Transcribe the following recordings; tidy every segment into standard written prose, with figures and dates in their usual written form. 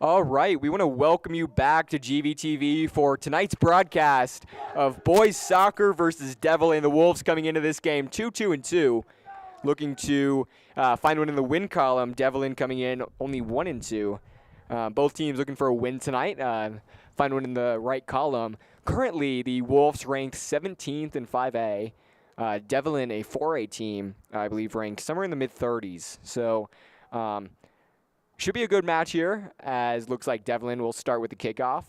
All right, we want to welcome you back to GVTV for tonight's broadcast of boys soccer versus D'Evelyn. The Wolves coming into this game 2-2-2, looking to find one in the win column. D'Evelyn coming in only 1-2. Both teams looking for a win tonight. Find one in the right column. Currently, the Wolves ranked 17th in 5A. D'Evelyn, a 4A team, I believe, ranked somewhere in the mid-30s. So, should be a good match here, as looks like D'Evelyn will start with the kickoff.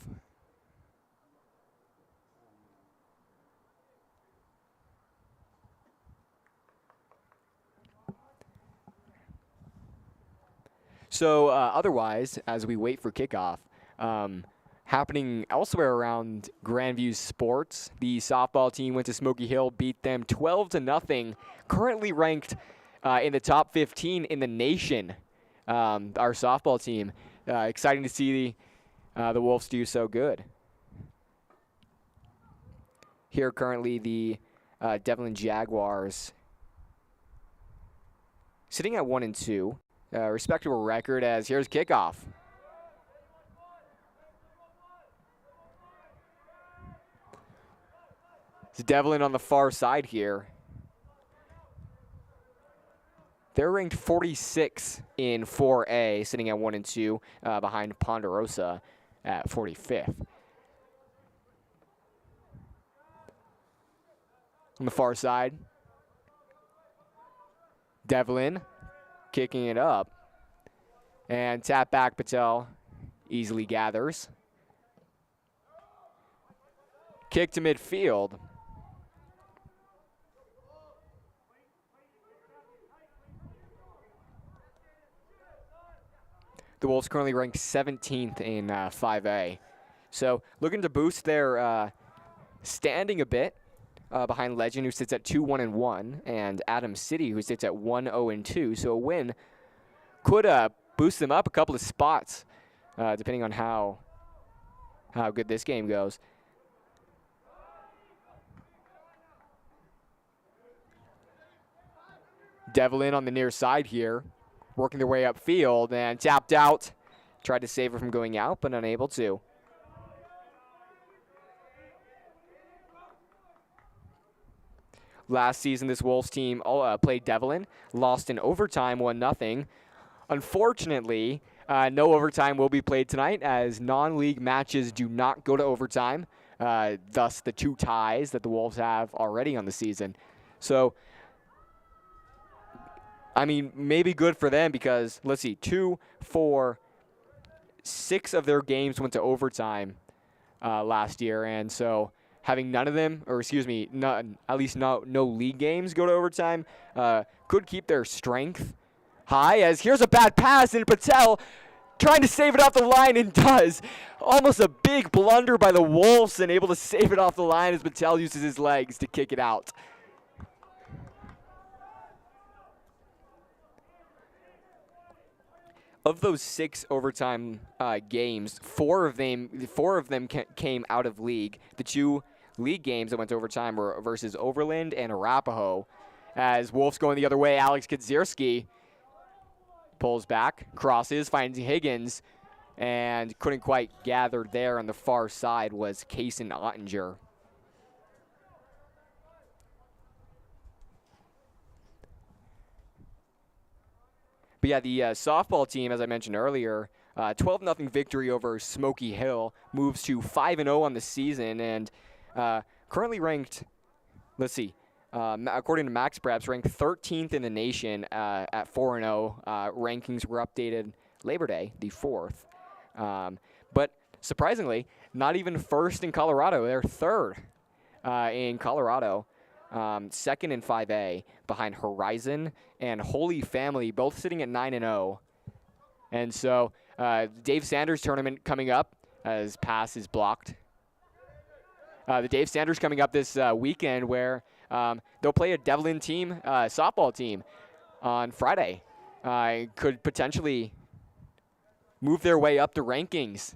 So otherwise, as we wait for kickoff, happening elsewhere around Grandview Sports, the softball team went to Smoky Hill, beat them 12-0, currently ranked in the top 15 in the nation. Our softball team. Exciting to see the Wolves do so good. Here currently the D'Evelyn Jaguars sitting at 1-2. Respectable record as here's kickoff. It's D'Evelyn on the far side here. They're ranked 46 in 4A, sitting at 1-2, behind Ponderosa at 45th. On the far side, D'Evelyn kicking it up. And tap back, Patel easily gathers. Kick to midfield. The Wolves currently ranked 17th in 5A. So looking to boost their standing a bit behind Legend, who sits at 2-1-1, and Adam City, who sits at 1-0-2. So a win could boost them up a couple of spots, depending on how good this game goes. D'Evelyn on the near side here, working their way upfield and tapped out. Tried to save her from going out, but unable to. Last season, this Wolves team played D'Evelyn, lost in overtime 1-0. Unfortunately, no overtime will be played tonight, as non-league matches do not go to overtime, thus the 2 ties that the Wolves have already on the season. So, I mean, maybe good for them because, let's see, 2, 4, 6 of their games went to overtime last year. And so having none of them, or excuse me, at least no league games go to overtime, could keep their strength high. As here's a bad pass, and Patel trying to save it off the line, and does. Almost a big blunder by the Wolves, and able to save it off the line as Patel uses his legs to kick it out. Of those 6 overtime games, 4 of them came out of league. The 2 league games that went to overtime were versus Overland and Arapahoe. As Wolves going the other way, Alex Kadzierski pulls back, crosses, finds Higgins, and couldn't quite gather there. On the far side was Kaysen Ottinger. But yeah, the softball team, as I mentioned earlier, 12-0 victory over Smoky Hill, moves to 5-0 on the season, and currently ranked, let's see, according to Max Preps, ranked 13th in the nation at 4-0. Rankings were updated Labor Day, the 4th. But surprisingly, not even first in Colorado. They're 3rd in Colorado. 2nd in 5A, behind Horizon and Holy Family, both sitting at 9-0. And so Dave Sanders tournament coming up, as pass is blocked. The Dave Sanders coming up this weekend, where they'll play a D'Evelyn team, softball team, on Friday. Could potentially move their way up the rankings.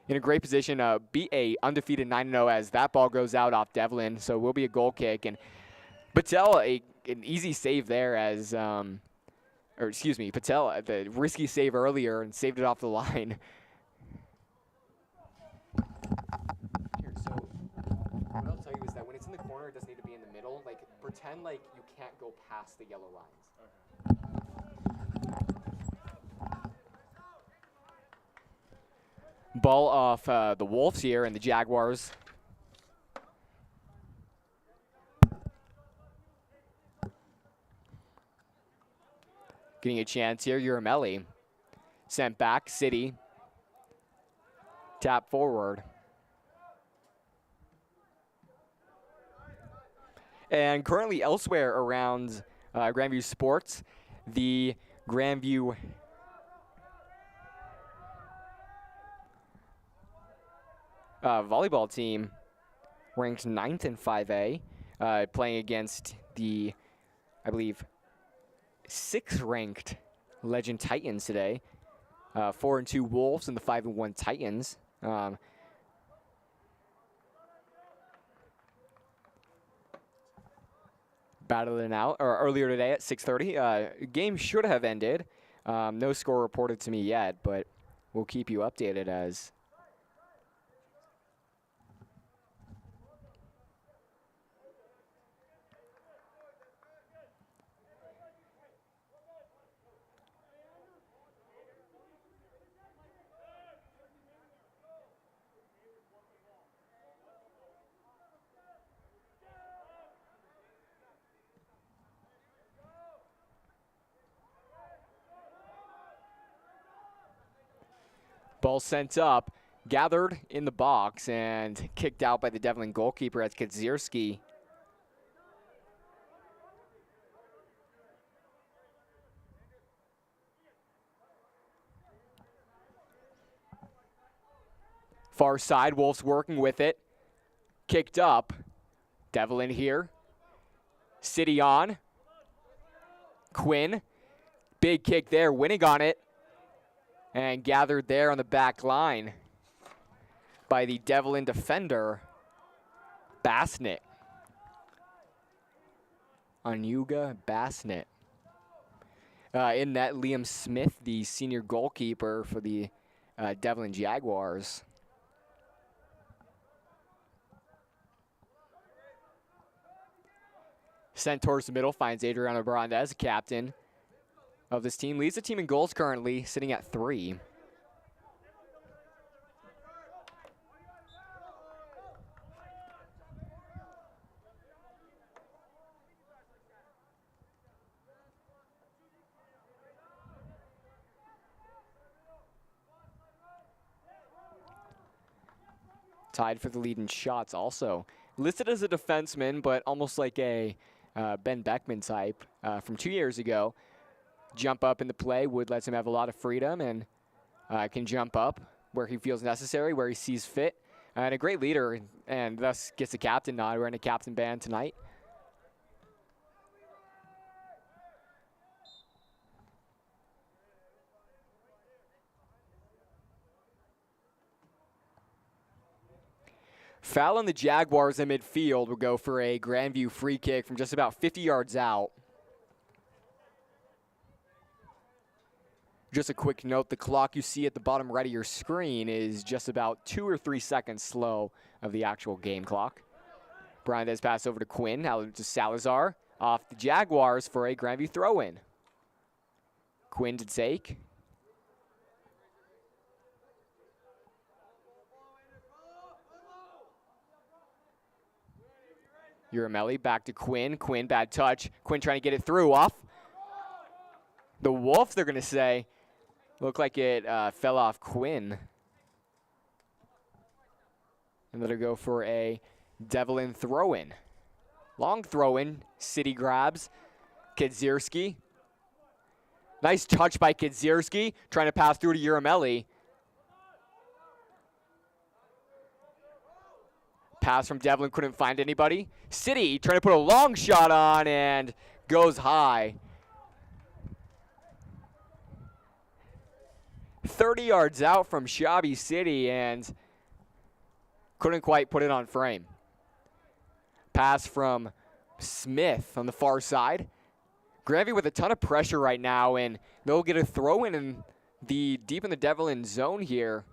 In a great position, beat a undefeated 9-0 as that ball goes out off D'Evelyn, so it will be a goal kick. And Patel, an easy save there as, or Patel, the risky save earlier and saved it off the line. Here, so what I'll tell you is that when it's in the corner, it doesn't need to be in the middle. Like, pretend like you can't go past the yellow lines. Ball off the Wolves here and the Jaguars. Getting a chance here, Uramelli. Sent back, City. Tap forward. And currently elsewhere around Grandview Sports, the Grandview volleyball team ranked 9th in 5A, playing against the, I believe, 6th ranked Legend Titans today. 4-2 Wolves and the 5-1 Titans. Battling out earlier today at 6:30. Game should have ended. No score reported to me yet, but we'll keep you updated as ball sent up, gathered in the box, and kicked out by the D'Evelyn goalkeeper as Kadzierski. Far side, Wolves working with it. Kicked up. D'Evelyn here. City on. Quinn. Big kick there, winning on it. And gathered there on the back line by the D'Evelyn defender, Bassnett. Anyuga Bassnett. In net, Liam Smith, the senior goalkeeper for the D'Evelyn Jaguars. Sent towards the middle, finds Adriano Brandez, captain of this team. Leads the team in goals currently, sitting at 3. Tied for the lead in shots also. Listed as a defenseman, but almost like a Ben Beckman type from 2 years ago. Jump up in the play. Wood lets him have a lot of freedom and can jump up where he feels necessary, where he sees fit. And a great leader, and thus gets a captain nod. We're in a captain band tonight. Foul on the Jaguars in midfield will go for a Grandview free kick from just about 50 yards out. Just a quick note, the clock you see at the bottom right of your screen is just about 2 or 3 seconds slow of the actual game clock. Brandez pass over to Quinn, now to Salazar, off the Jaguars for a Grandview throw-in. Quinn to take. Uramelli back to Quinn. Quinn, bad touch. Quinn trying to get it through, off. The Wolves, they're going to say. Looked like it fell off Quinn. And that'll go for a D'Evelyn throw-in. Long throw-in. City grabs. Kadzierski. Nice touch by Kadzierski. Trying to pass through to Uramelli. Pass from D'Evelyn, couldn't find anybody. City trying to put a long shot on and goes high. 30 yards out from Shabby City and couldn't quite put it on frame. Pass from Smith on the far side. Grandview with a ton of pressure right now, and they'll get a throw in the deep in the D'Evelyn zone here.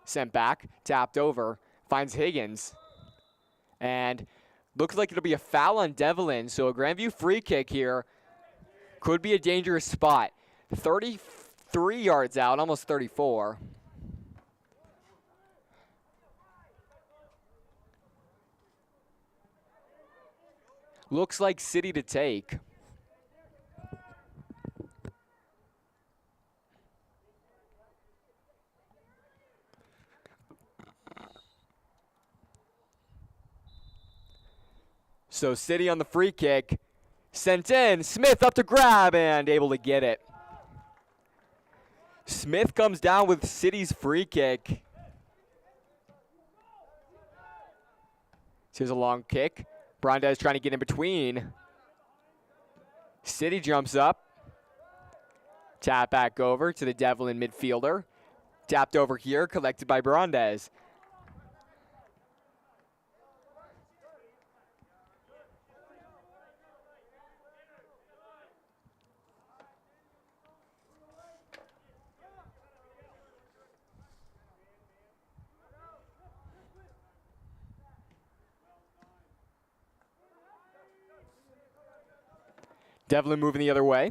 Sent back, tapped over, finds Higgins. And looks like it'll be a foul on D'Evelyn, so a Grandview free kick here. Could be a dangerous spot. 33 yards out, almost 34. Looks like City to take. So City on the free kick. Sent in. Smith up to grab and able to get it. Smith comes down with City's free kick. Here's a long kick. Brandez trying to get in between. City jumps up. Tap back over to the D'Evelyn midfielder. Tapped over here, collected by Brandez. D'Evelyn moving the other way.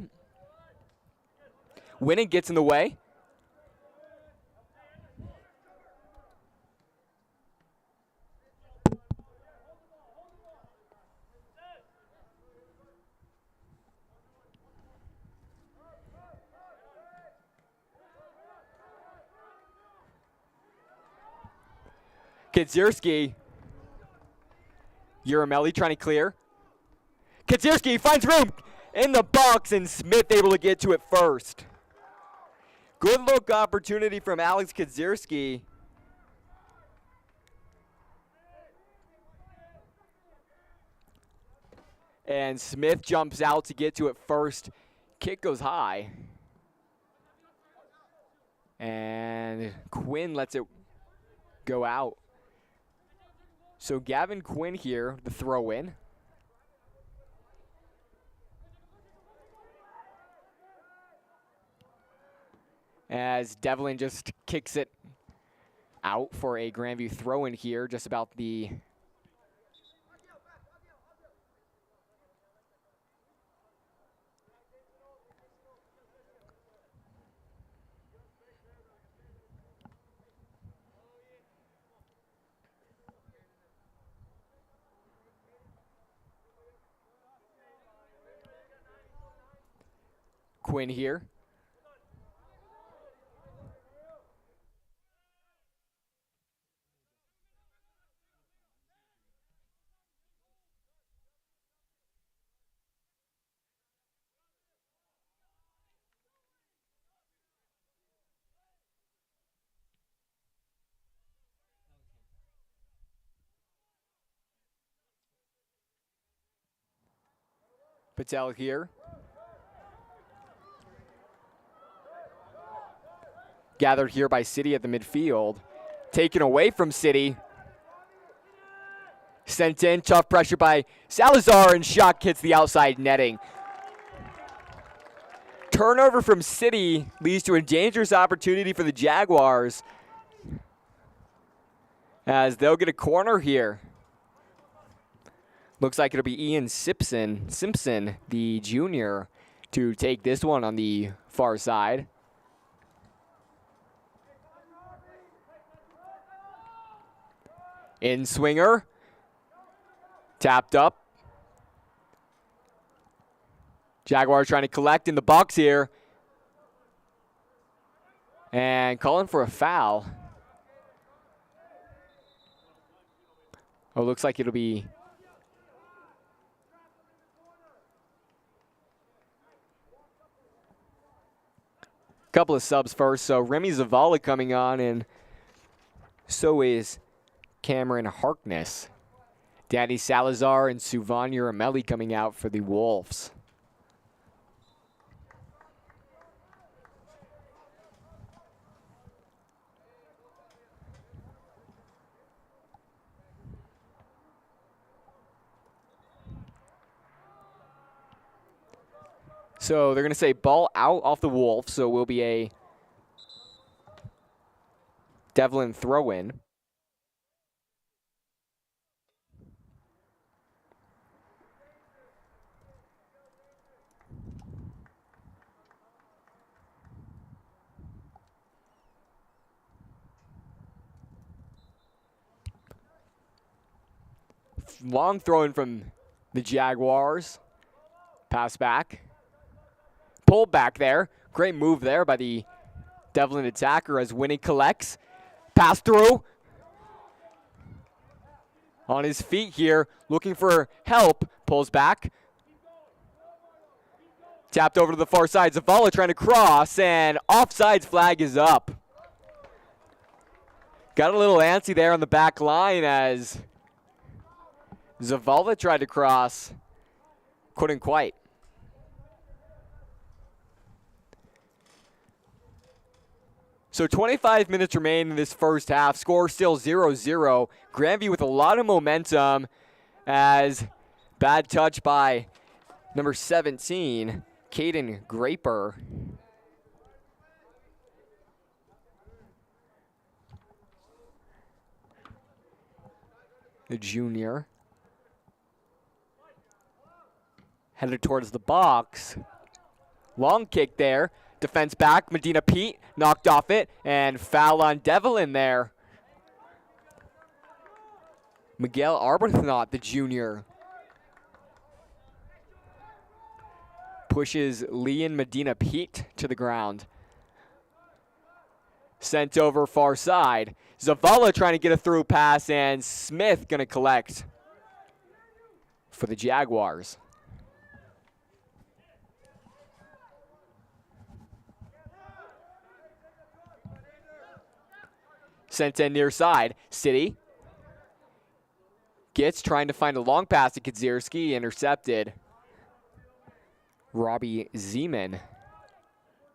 Winning gets in the way. Kadzierski. Uramelli trying to clear. Kadzierski finds room in the box, and Smith able to get to it first. Good look opportunity from Alex Kadzierski. And Smith jumps out to get to it first. Kick goes high. And Quinn lets it go out. So Gavin Quinn here, the throw in. As D'Evelyn just kicks it out for a Grandview throw in here, just about the Quinn here. Patel here. Gathered here by City at the midfield. Taken away from City. Sent in, tough pressure by Salazar, and shot hits the outside netting. Turnover from City leads to a dangerous opportunity for the Jaguars, as they'll get a corner here. Looks like it'll be Ian Simpson, the junior, to take this one on the far side. In swinger. Tapped up. Jaguars trying to collect in the box here. And calling for a foul. Oh, looks like it'll be a couple of subs first. So Remy Zavala coming on, and so is Cameron Harkness. Danny Salazar and Suvan Uramelli coming out for the Wolves. So they're going to say ball out off the Wolves, so it will be a D'Evelyn throw-in. Long throw-in from the Jaguars. Pass back. Pull back there. Great move there by the D'Evelyn attacker as Winnie collects. Pass through. On his feet here, looking for help. Pulls back. Tapped over to the far side. Zavala trying to cross, and offsides flag is up. Got a little antsy there on the back line as Zavala tried to cross. Couldn't quite. So 25 minutes remain in this first half. Score still 0-0. Grandview with a lot of momentum as bad touch by number 17, Caden Graper. The junior. Headed towards the box. Long kick there. Defense back. Medina Pete knocked off it. And foul on D'Evelyn there. Miguel Arbuthnot, the junior. Pushes Leon Medina Pete to the ground. Sent over far side. Zavala trying to get a through pass, and Smith going to collect for the Jaguars. Sent in near side. City gets trying to find a long pass to Kadzierski. Intercepted. Robbie Zeman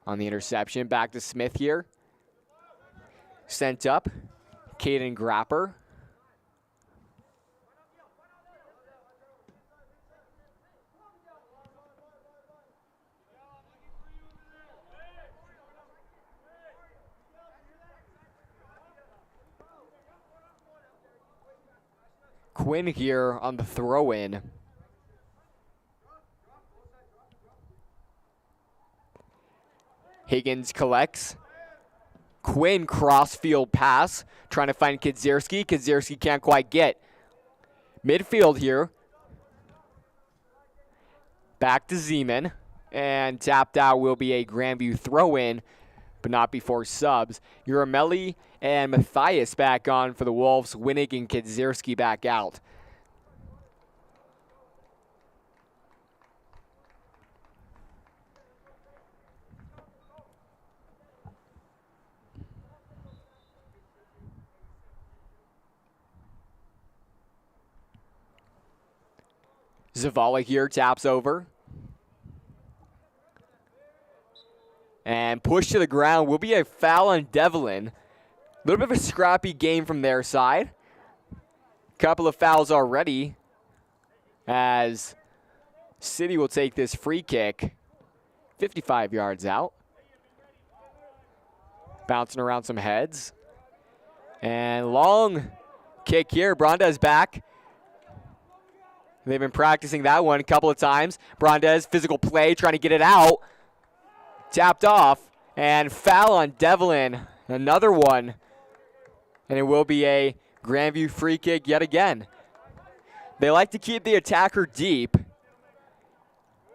on the interception. Back to Smith here. Sent up. Caden Grapper. Quinn here on the throw-in. Higgins collects. Quinn cross-field pass, trying to find Kadzierski. Kadzierski can't quite get. Midfield here. Back to Zeman. And tapped out will be a Grandview throw-in, but not before subs. Uramelli and Matthias back on for the Wolves. Winnig and Kadzierski back out. Zavala here taps over. And push to the ground will be a foul on D'Evelyn. A little bit of a scrappy game from their side. Couple of fouls already as City will take this free kick 55 yards out. Bouncing around some heads. And long kick here. Brandez back. They've been practicing that one a couple of times. Brandez, physical play, trying to get it out. Tapped off, and foul on D'Evelyn. Another one. And it will be a Grandview free kick yet again. They like to keep the attacker deep.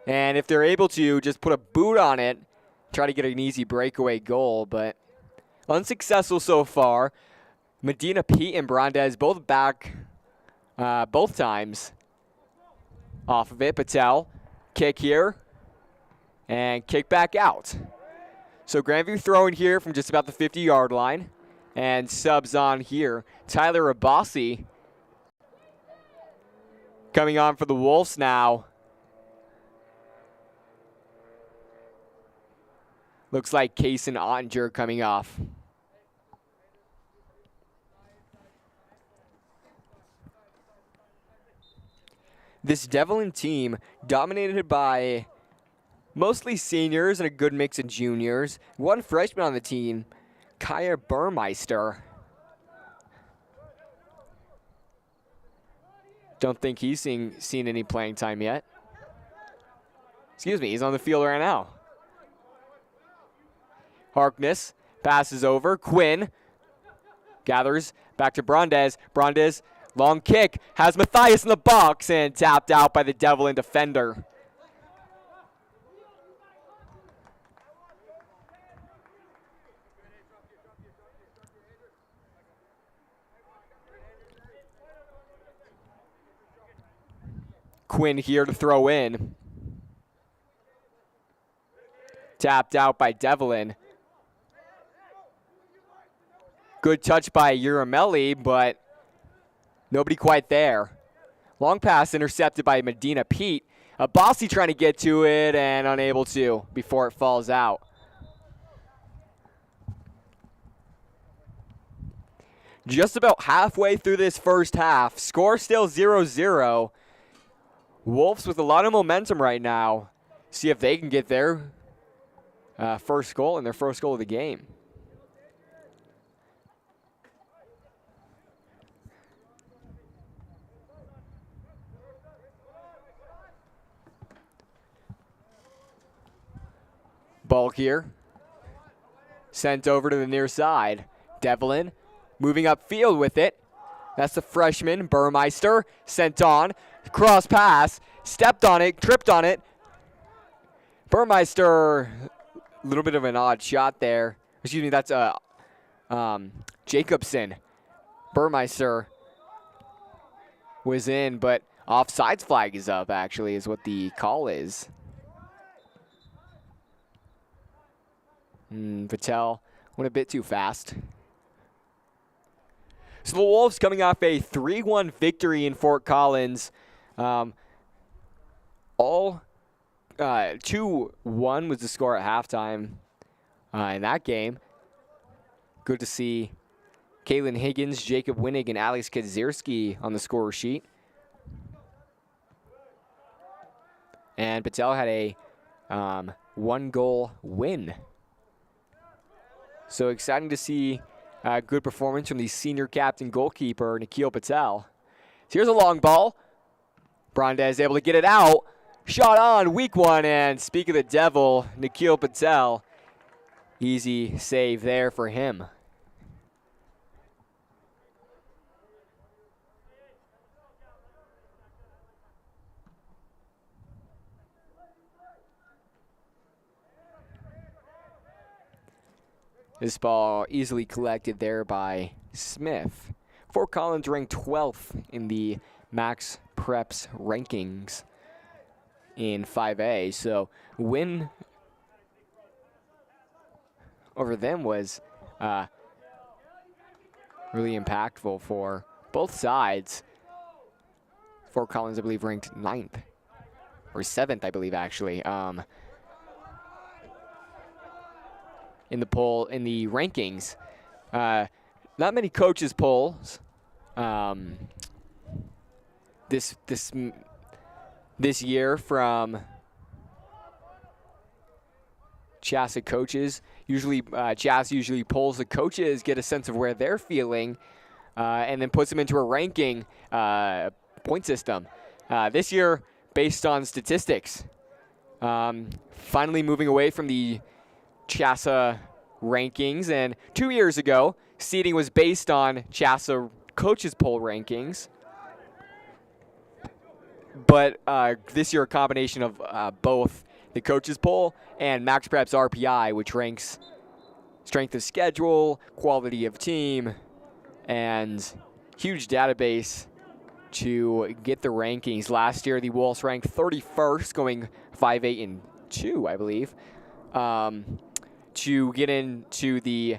And if they're able to, just put a boot on it, try to get an easy breakaway goal, but unsuccessful so far. Medina Pete and Brandez both back both times. Off of it, Patel, kick here, and kick back out. So Grandview throwing here from just about the 50-yard line, and subs on here. Tyler Abbasi coming on for the Wolves now. Looks like Kaysen Ottinger coming off. This D'Evelyn team dominated by Mostly seniors and a good mix of juniors. One freshman on the team, Kaya Burmeister. Don't think he's seen any playing time yet. Excuse me, he's on the field right now. Harkness passes over. Quinn gathers back to Brandes. Brandes, long kick, has Matthias in the box and tapped out by the D'Evelyn defender. Quinn here to throw in. Tapped out by D'Evelyn. Good touch by Uramelli, but nobody quite there. Long pass intercepted by Medina Pete. Abbasi trying to get to it and unable to before it falls out. Just about halfway through this first half. Score still 0-0. Wolves with a lot of momentum right now. See if they can get their first goal and their first goal of the game. Ball here. Sent over to the near side. D'Evelyn moving upfield with it. That's the freshman, Burmeister. Sent on. Cross pass. Stepped on it. Tripped on it. Burmeister, a little bit of an odd shot there. Excuse me, that's Jacobson. Burmeister was in, but offsides flag is up, actually, is what the call is. Patel went a bit too fast. So the Wolves coming off a 3-1 victory in Fort Collins. 2-1 was the score at halftime in that game. Good to see Kaylin Higgins, Jacob Winnig, and Alex Kadzierski on the score sheet. And Patel had a 1-goal win. So exciting to see good performance from the senior captain goalkeeper, Nikhil Patel. So here's a long ball. Brandes able to get it out. Shot on, weak one, and speak of the devil, Nikhil Patel. Easy save there for him. This ball easily collected there by Smith. Fort Collins ranked 12th in the Max Preps rankings in 5A. So win over them was really impactful for both sides. Fort Collins, I believe, ranked 9th or 7th, I believe, actually. In the poll, in the rankings. Not many coaches polls this year from CHSA coaches. Usually, CHSA usually polls the coaches, get a sense of where they're feeling, and then puts them into a ranking point system. This year, based on statistics. Finally moving away from the CHSA rankings, and 2 years ago, seeding was based on CHSA coaches poll rankings. But this year, a combination of both the coaches poll and Max Preps RPI, which ranks strength of schedule, quality of team, and huge database to get the rankings. Last year, the Wolves ranked 31st, going 5-8-2, I believe. To get into the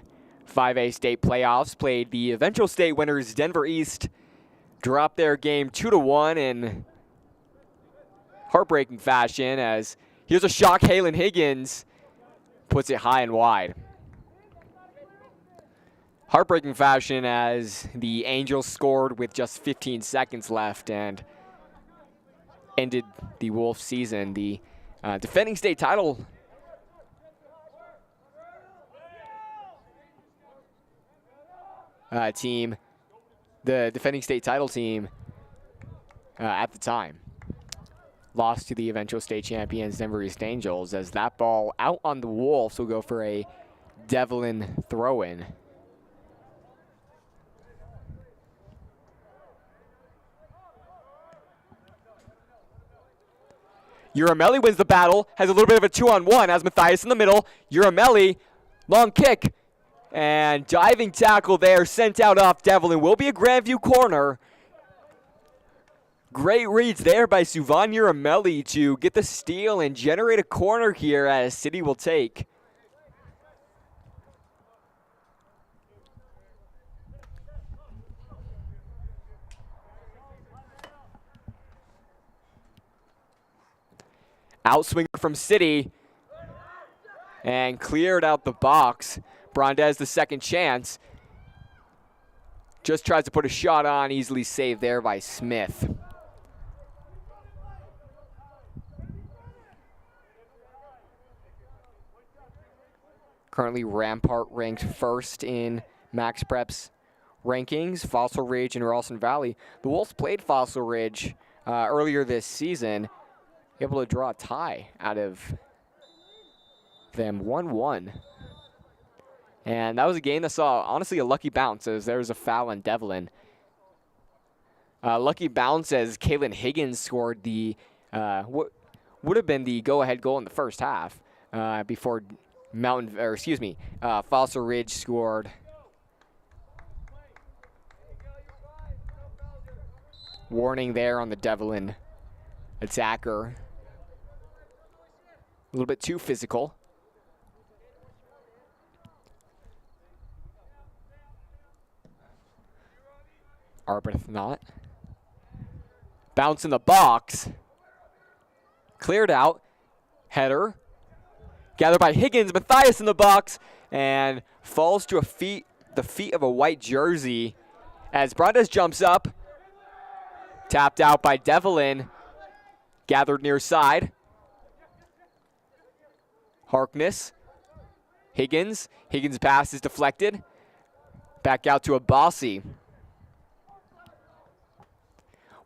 5A state playoffs, played the eventual state winners Denver East, dropped their game 2-1 in heartbreaking fashion, as here's a shot. Kaylin Higgins puts it high and wide. Heartbreaking fashion as the Angels scored with just 15 seconds left and ended the Wolves season. The defending state title. Team, the defending state title team at the time, lost to the eventual state champions Denver East Angels, as that ball out on the Wolves will go for a D'Evelyn throw-in. Uramelli wins the battle, has a little bit of a 2-on-1, has Matthias in the middle. Uramelli, long kick, and diving tackle there, sent out off D'Evelyn. Will be a Grandview corner. Great reads there by Suvan Uramelli to get the steal and generate a corner here, as City will take. Outswinger from City, and cleared out the box. Brandez the second chance. Just tries to put a shot on, easily saved there by Smith. Currently Rampart ranked first in Max Prep's rankings. Fossil Ridge and Ralston Valley. The Wolves played Fossil Ridge earlier this season, able to draw a tie out of them, 1-1. And that was a game that saw, honestly, a lucky bounce, as there was a foul on D'Evelyn. Lucky bounce as Kaylin Higgins scored the, what would have been the go-ahead goal in the first half, before Fossil Ridge scored. Warning there on the D'Evelyn attacker. A little bit too physical. Arbuthnot. Bounce in the box. Cleared out. Header. Gathered by Higgins. Matthias in the box. And falls to the feet of a white jersey as Brandes jumps up. Tapped out by D'Evelyn. Gathered near side. Harkness. Higgins. Higgins' pass is deflected. Back out to Abbasi.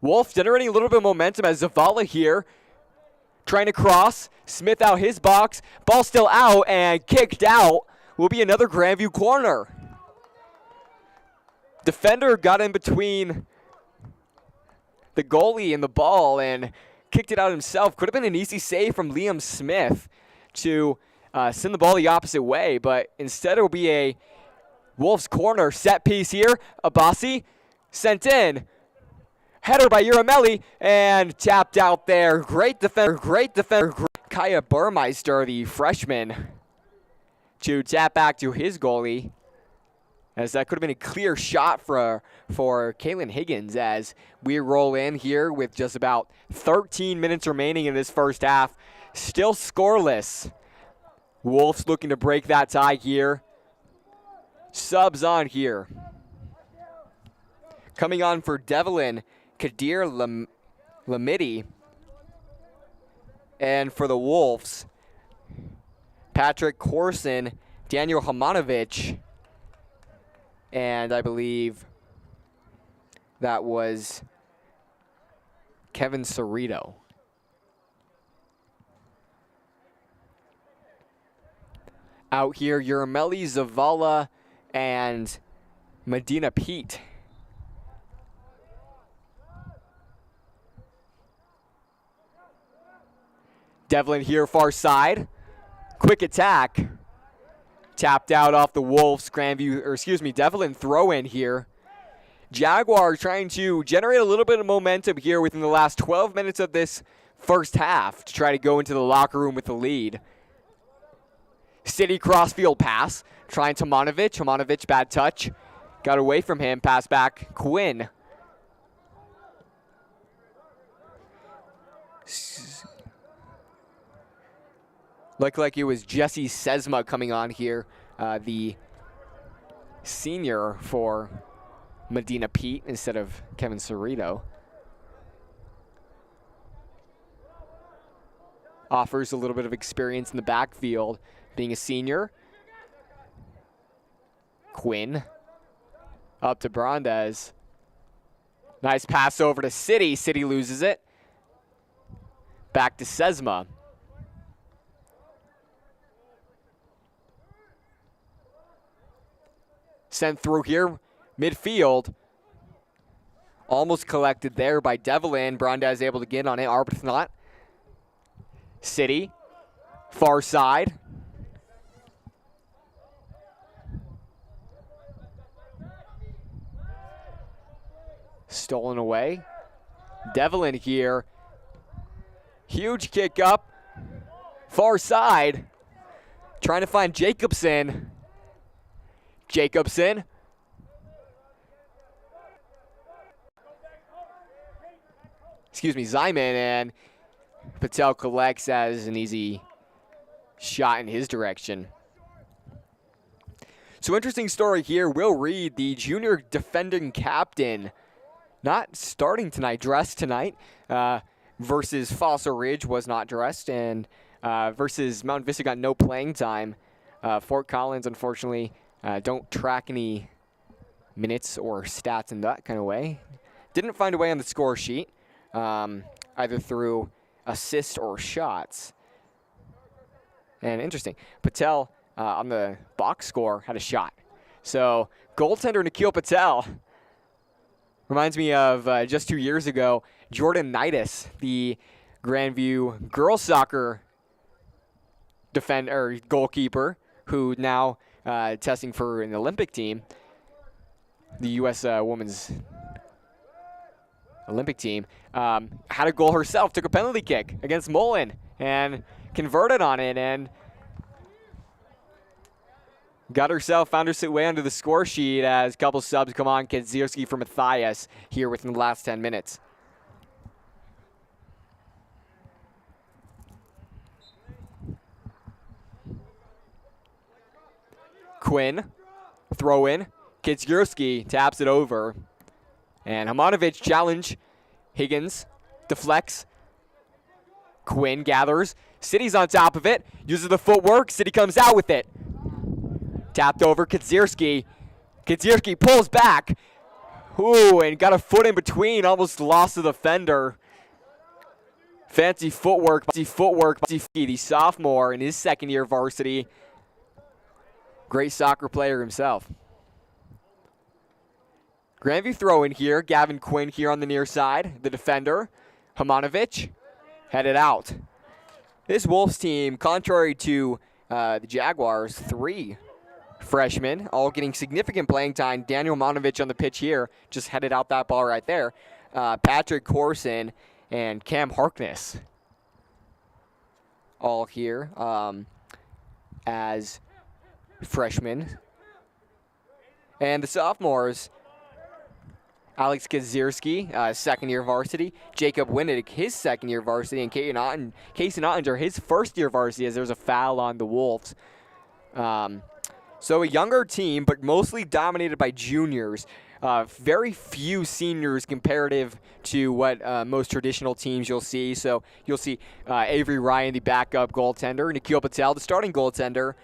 Wolf generating a little bit of momentum as Zavala here. Trying to cross. Smith out his box. Ball still out and kicked out. Will be another Grandview corner. Defender got in between the goalie and the ball and kicked it out himself. Could have been an easy save from Liam Smith to send the ball the opposite way, but instead it will be a Wolves corner. Set piece here. Abbasi sent in. Header by Uramelli and tapped out there. Great defender. Kaya Burmeister, the freshman, to tap back to his goalie, as that could have been a clear shot for Kaylin Higgins, as we roll in here with just about 13 minutes remaining in this first half. Still scoreless. Wolves looking to break that tie here. Subs on here. Coming on for D'Evelyn, Kadir Lamidi. And for the Wolves, Patrick Corson, Daniel Hamanovich, and I believe that was Kevin Cerrito. Out here, Uramelli, Zavala, and Medina Pete. D'Evelyn here, far side. Quick attack. Tapped out off the Wolves. D'Evelyn throw in here. Jaguars trying to generate a little bit of momentum here within the last 12 minutes of this first half to try to go into the locker room with the lead. City crossfield pass. Trying to Monovic. Monovic, bad touch. Got away from him. Pass back. Quinn. Looked like it was Jesse Sesma coming on here, the senior for Medina Pete instead of Kevin Cerrito. offers a little bit of experience in the backfield, being a senior. Quinn up to Brandez. Nice pass over to City. City loses it. Back to Sesma. Sent through here, midfield. Almost collected there by D'Evelyn. Brandez able to get on it. Arbuthnot. City. Far side. Stolen away. D'Evelyn here. Huge kick up. Far side. Trying to find Jacobson. Jacobson. Zyman, and Patel collects as an easy shot in his direction. So interesting story here. Will Reed, the junior defending captain, not starting tonight, dressed tonight, versus Fossil Ridge was not dressed, and versus Mount Vista got no playing time. Fort Collins, unfortunately, don't track any minutes or stats in that kind of way. Didn't find a way on the score sheet, either through assists or shots. And interesting, Patel on the box score had a shot. So goaltender Nikhil Patel reminds me of just 2 years ago, Jordan Nidus, the Grandview girls soccer goalkeeper, who now testing for an Olympic team, the U.S. women's Olympic team, had a goal herself, took a penalty kick against Mullen, and converted on it, and found her way under the score sheet as a couple subs come on. Kedzierski for Matthias here within the last 10 minutes. Quinn, throw in. Kedzierski taps it over. And Hamanovic challenge. Higgins deflects. Quinn gathers. City's on top of it. Uses the footwork. City comes out with it. Tapped over Kedzierski. Kedzierski pulls back. Ooh, and got a foot in between. Almost lost the defender. Fancy footwork. The sophomore in his second year varsity. Great soccer player himself. Grandview throw in here. Gavin Quinn here on the near side. The defender. Hamanovic headed out. This Wolves team, contrary to the Jaguars, 3 freshmen, all getting significant playing time. Daniel Monovich on the pitch here, just headed out that ball right there. Patrick Corson and Cam Harkness, all here as freshmen. And the sophomores, Alex Kedzierski, second-year varsity. Jacob Winnick, his second-year varsity. And Casey Ottinger, his first-year varsity, as there's a foul on the Wolves. So a younger team, but mostly dominated by juniors. Very few seniors comparative to what most traditional teams you'll see. So you'll see Avery Ryan, the backup goaltender. Nikhil Patel, the starting goaltender.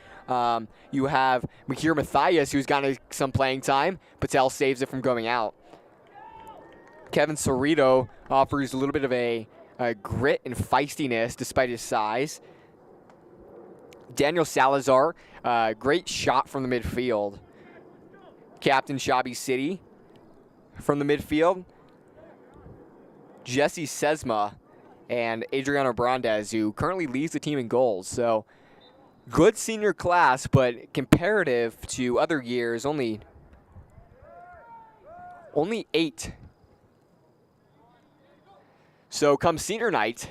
You have Mahir Matthias, who's gotten some playing time. Patel saves it from going out. Kevin Cerrito offers a little bit of a grit and feistiness despite his size. Daniel Salazar, great shot from the midfield. Captain Shabby City from the midfield. Jesse Sesma and Adriano Brandez, who currently leads the team in goals. So good senior class, but comparative to other years, only 8. So come senior night,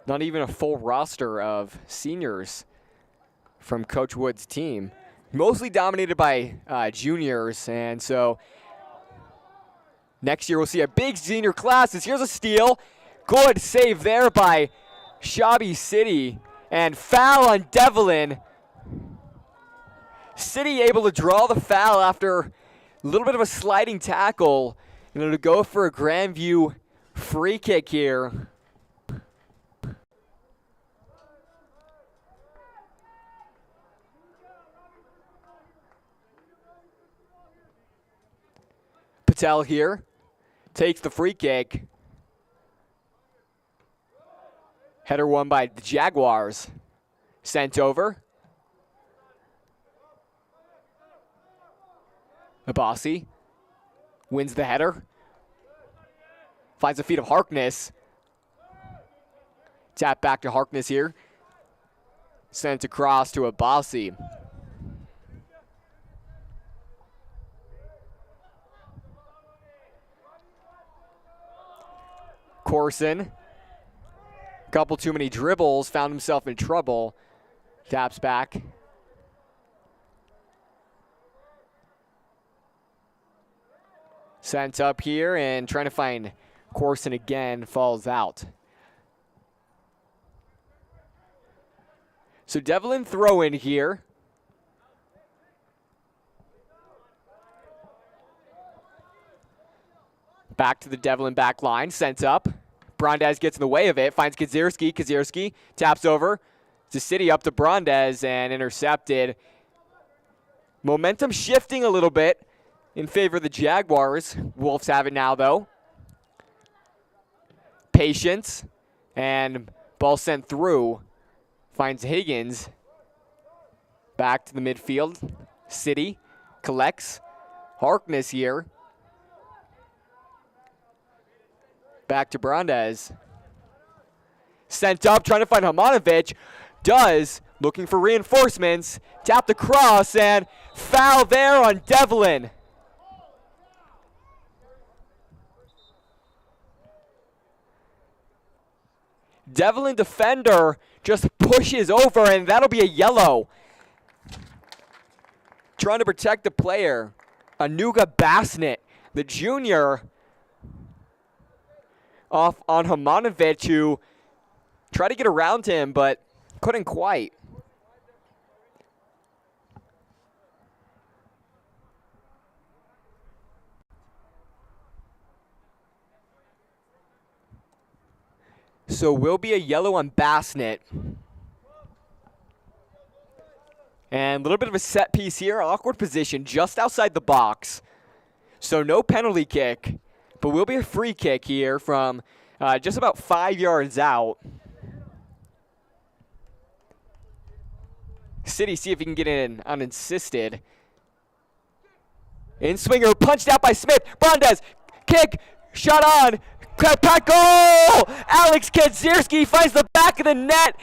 not even a full roster of seniors from Coach Wood's team. Mostly dominated by juniors, and so next year we'll see a big senior class. Here's a steal. Good save there by Shabby City, and foul on D'Evelyn. City able to draw the foul after a little bit of a sliding tackle. To go for a Grandview free kick here. Patel here takes the free kick. Header won by the Jaguars. Sent over. Abassi wins the header. Finds the feet of Harkness. Tap back to Harkness here. Sent across to Abassi. Corson. Couple too many dribbles. Found himself in trouble. Taps back. Sent up here and trying to find Corson again. Falls out. So D'Evelyn throw in here. Back to the D'Evelyn back line. Sent up. Brandez gets in the way of it. Finds Kazierski. Kazierski taps over to City, up to Brandez, and intercepted. Momentum shifting a little bit in favor of the Jaguars. Wolves have it now, though. Patience. And ball sent through. Finds Higgins. Back to the midfield. City collects. Harkness here. Back to Brandez. Sent up, trying to find Hamanovic. Does, looking for reinforcements. Tapped across, and foul there on D'Evelyn. D'Evelyn defender just pushes over, and that'll be a yellow. Trying to protect the player. Anuga Basnet, the junior, off on Hamanovic, who tried to get around him, but couldn't quite. So will be a yellow on Basnet. And a little bit of a set piece here. Awkward position just outside the box. So no penalty kick, but will be a free kick here from just about 5 yards out. City see if he can get in uninsisted. In swinger, punched out by Smith. Brandez, kick, shot on. Pack goal! Alex Kadzierski finds the back of the net.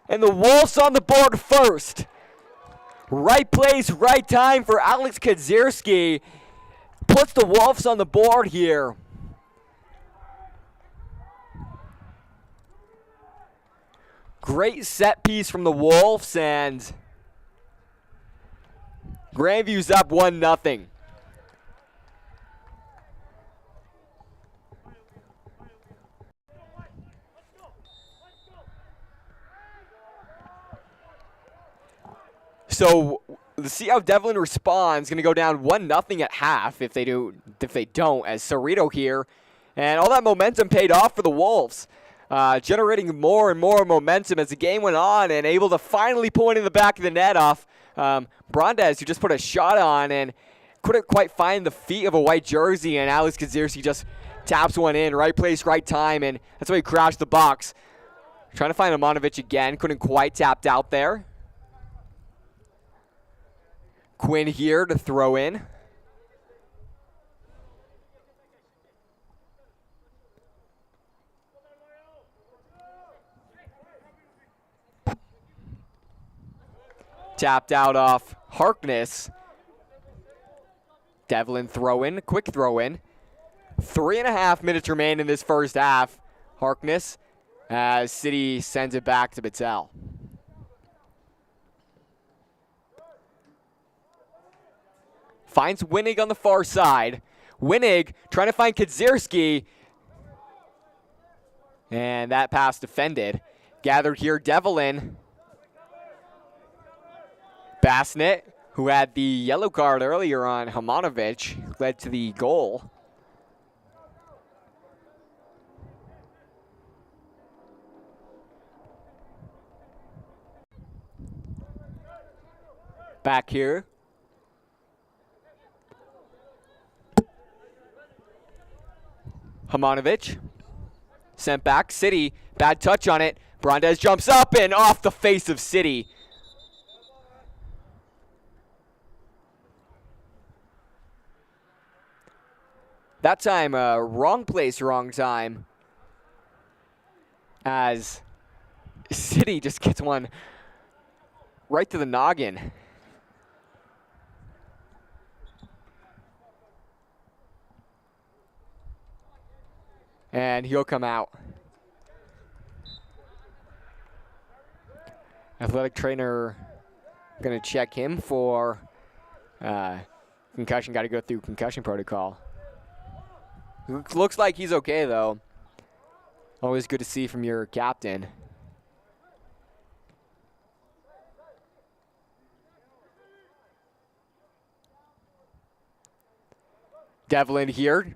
And the Wolves on the board first. Right place, right time for Alex Kadzierski. Puts the Wolves on the board here. Great set piece from the Wolves, and Grandview's up 1-0. So let's see how D'Evelyn responds. Going to go down 1-0 at half if they don't, as Cerrito here. And all that momentum paid off for the Wolves. Generating more and more momentum as the game went on, and able to finally point in the back of the net off Brandez, who just put a shot on and couldn't quite find the feet of a white jersey, and Alex Kadzierski just taps one in. Right place, right time, and that's why he crashed the box. Trying to find Hamanovic again. Couldn't quite tapped out there. Quinn here to throw in. Tapped out off Harkness. D'Evelyn throw in, quick throw in. 3.5 minutes remain in this first half. Harkness as City sends it back to Patel. Finds Winnig on the far side. Winnig trying to find Kadzierski. And that pass defended. Gathered here, D'Evelyn. Basnet, who had the yellow card earlier on Hamanovic, led to the goal. Back here Hamanovic. Sent back. City. Bad touch on it. Brandez jumps up and off the face of City. That time, wrong place, wrong time. As City just gets one right to the noggin. And he'll come out. Athletic trainer going to check him for concussion. Got to go through concussion protocol. Looks like he's okay, though. Always good to see from your captain. D'Evelyn here.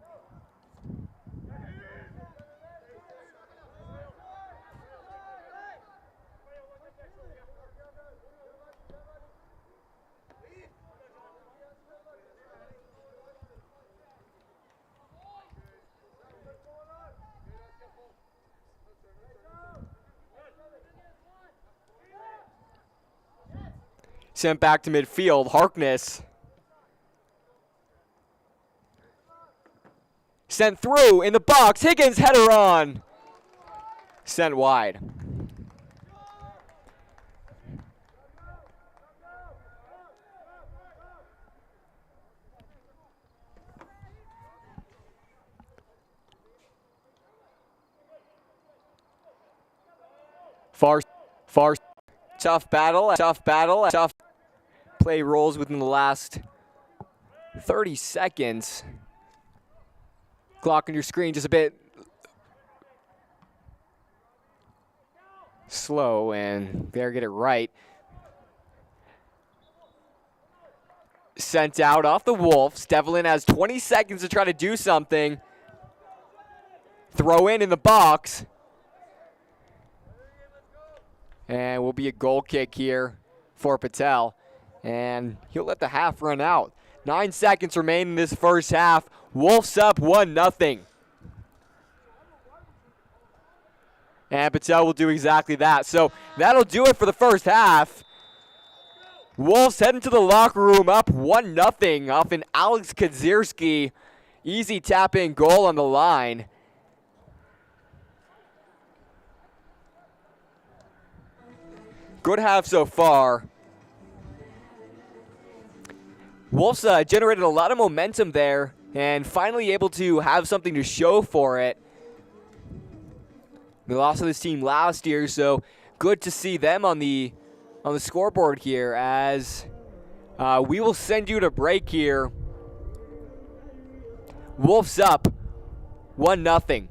Sent back to midfield. Harkness. Sent through in the box. Higgins header on. Sent wide. Far. Tough battle. Tough play rolls within the last 30 seconds. Clock on your screen just a bit slow, and there, get it right. Sent out off the Wolves. D'Evelyn has 20 seconds to try to do something. Throw in the box. And will be a goal kick here for Patel. And he'll let the half run out. 9 seconds remain in this first half. Wolves up 1-0. And Patel will do exactly that. So that'll do it for the first half. Wolves heading to the locker room up 1-0 off an Alex Kadzierski easy tap-in goal on the line. Good half so far. Wolves generated a lot of momentum there and finally able to have something to show for it. They lost to this team last year, so good to see them on the scoreboard here as we will send you to break here. Wolves up 1-0.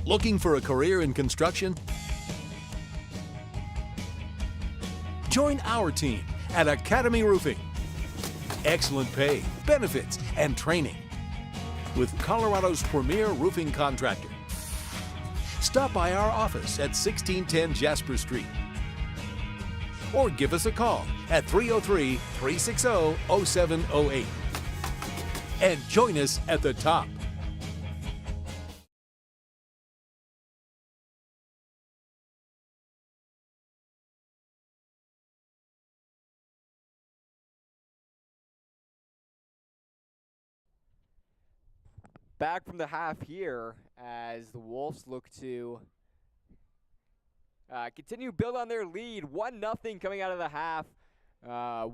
Looking for a career in construction? Join our team at Academy Roofing. Excellent pay, benefits, and training with Colorado's premier roofing contractor. Stop by our office at 1610 Jasper Street or give us a call at 303-360-0708 and join us at the top. Back from the half here as the Wolves look to continue build on their lead. 1-0 coming out of the half.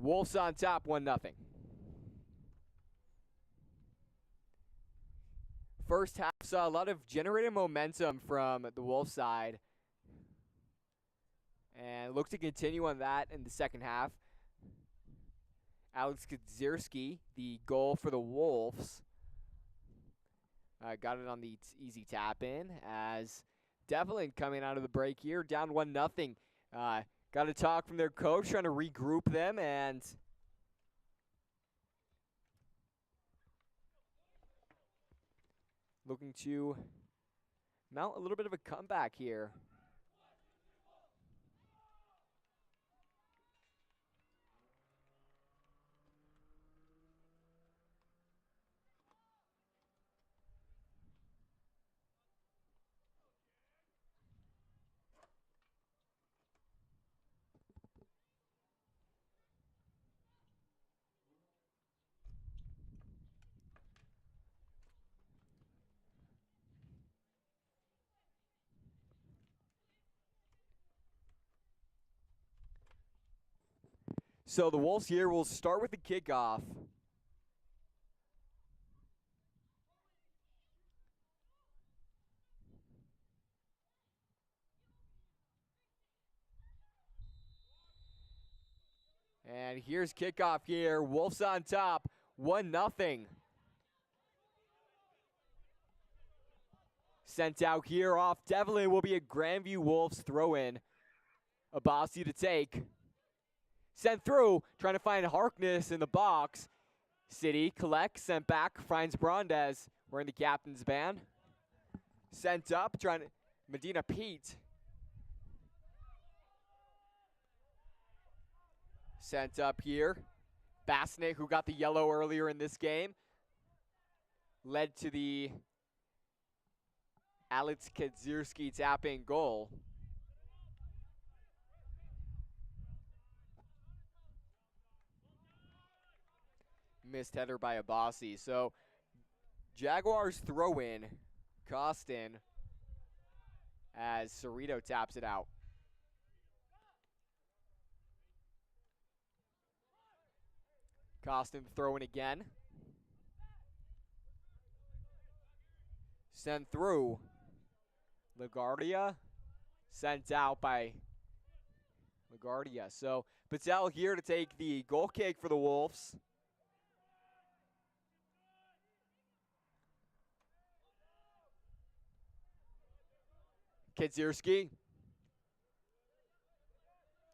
Wolves on top, 1-0. First half saw a lot of generated momentum from the Wolves side and look to continue on that in the second half. Alex Kadzierski, the goal for the Wolves. Got it on the easy tap in as D'Evelyn coming out of the break here, down 1-0. Got a talk from their coach, trying to regroup them, and looking to mount a little bit of a comeback here. So the Wolves here will start with the kickoff. And here's kickoff here. Wolves on top, 1-0. Sent out here off D'Evelyn will be a Grandview Wolves throw-in. Abassi to take. Sent through, trying to find Harkness in the box. City collects, sent back, finds Brandez wearing the captain's band. Sent up, trying to, Medina Pete. Sent up here. Bassnick, who got the yellow earlier in this game, led to the Alex Kadzierski tap-in goal. Missed header by Abassi. So Jaguars throw in, Costin, as Cerrito taps it out. Costin throw in again. Sent through. LaGuardia sent out by LaGuardia. So Patel here to take the goal kick for the Wolves. Kadzierski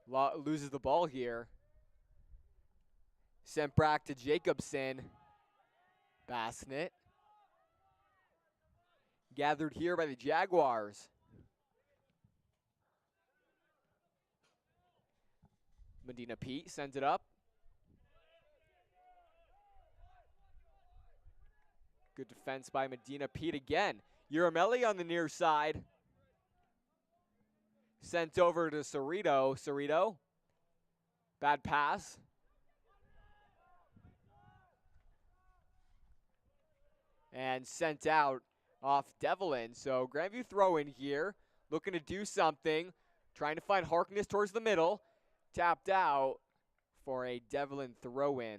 loses the ball here. Sent back to Jacobson. Bassnett. Gathered here by the Jaguars. Medina Pete sends it up. Good defense by Medina Pete again. Uramelli on the near side. Sent over to Cerrito. Cerrito. Bad pass. And sent out off D'Evelyn. So Grandview throw in here. Looking to do something. Trying to find Harkness towards the middle. Tapped out for a D'Evelyn throw in.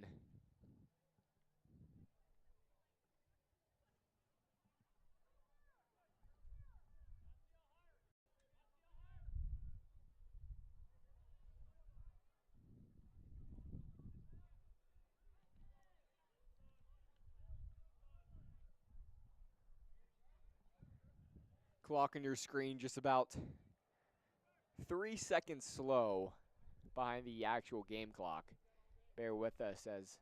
Clock on your screen just about 3 seconds slow behind the actual game clock. Bear with us as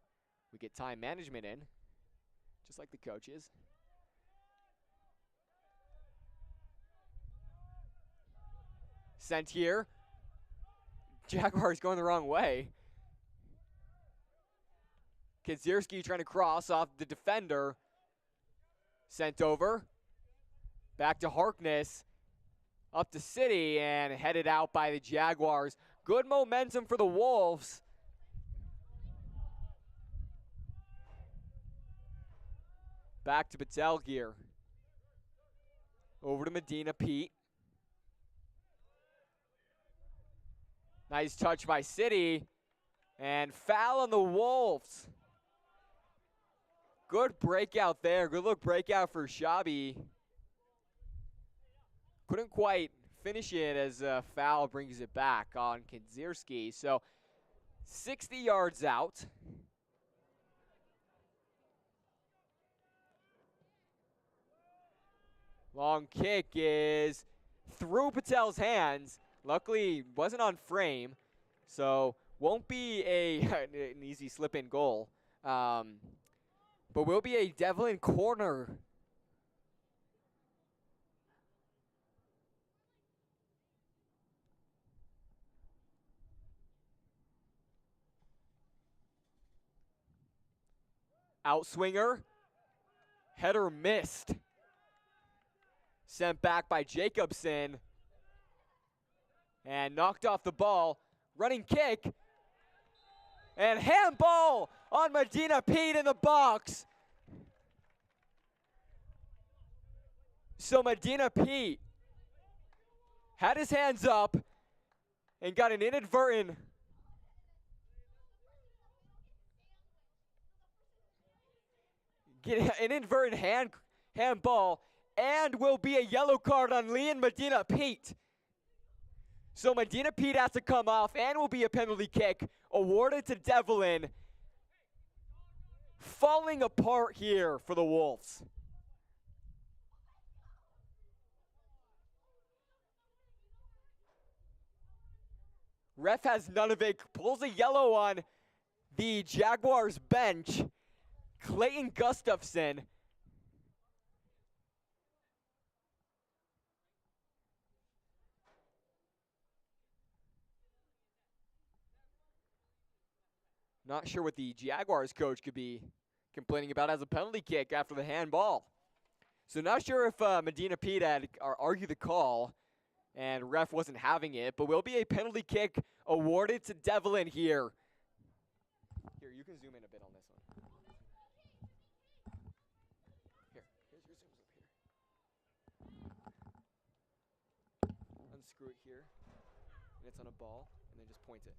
we get time management in, just like the coaches. Sent here. Jaguars going the wrong way. Kadzierski trying to cross off the defender. Sent over. Back to Harkness. Up to City and headed out by the Jaguars. Good momentum for the Wolves. Back to Patel here. Over to Medina Pete. Nice touch by City. And foul on the Wolves. Good breakout there. Good look breakout for Shabby. Couldn't quite finish it as a foul brings it back on Kadzierski. So 60 yards out. Long kick is through Patel's hands. Luckily, wasn't on frame, so won't be an easy slip-in goal. But will be a D'Evelyn corner. Outswinger. Header missed. Sent back by Jacobson. And knocked off the ball. Running kick. And handball on Medina Pete in the box. So Medina Pete had his hands up and got an inadvertent handball, and will be a yellow card on Leon Medina Pete. So Medina Pete has to come off and will be a penalty kick awarded to D'Evelyn. Falling apart here for the Wolves. Ref has none of it, pulls a yellow on the Jaguars bench. Clayton Gustafson. Not sure what the Jaguars coach could be complaining about as a penalty kick after the handball. So not sure if Medina Pete had argued the call and ref wasn't having it, but will be a penalty kick awarded to D'Evelyn here. Here, you can zoom in a bit on this one. Here's your zooms up here. Unscrew it here, and it's on a ball, and then just point it.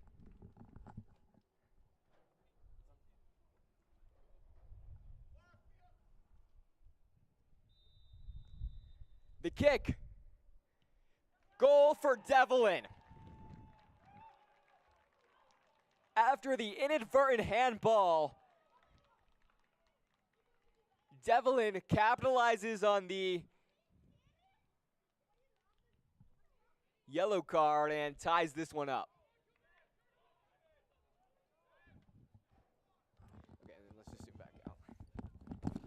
The kick. Goal for D'Evelyn. After the inadvertent handball, D'Evelyn capitalizes on the yellow card and ties this one up. Okay, then let's just zoom back out. You can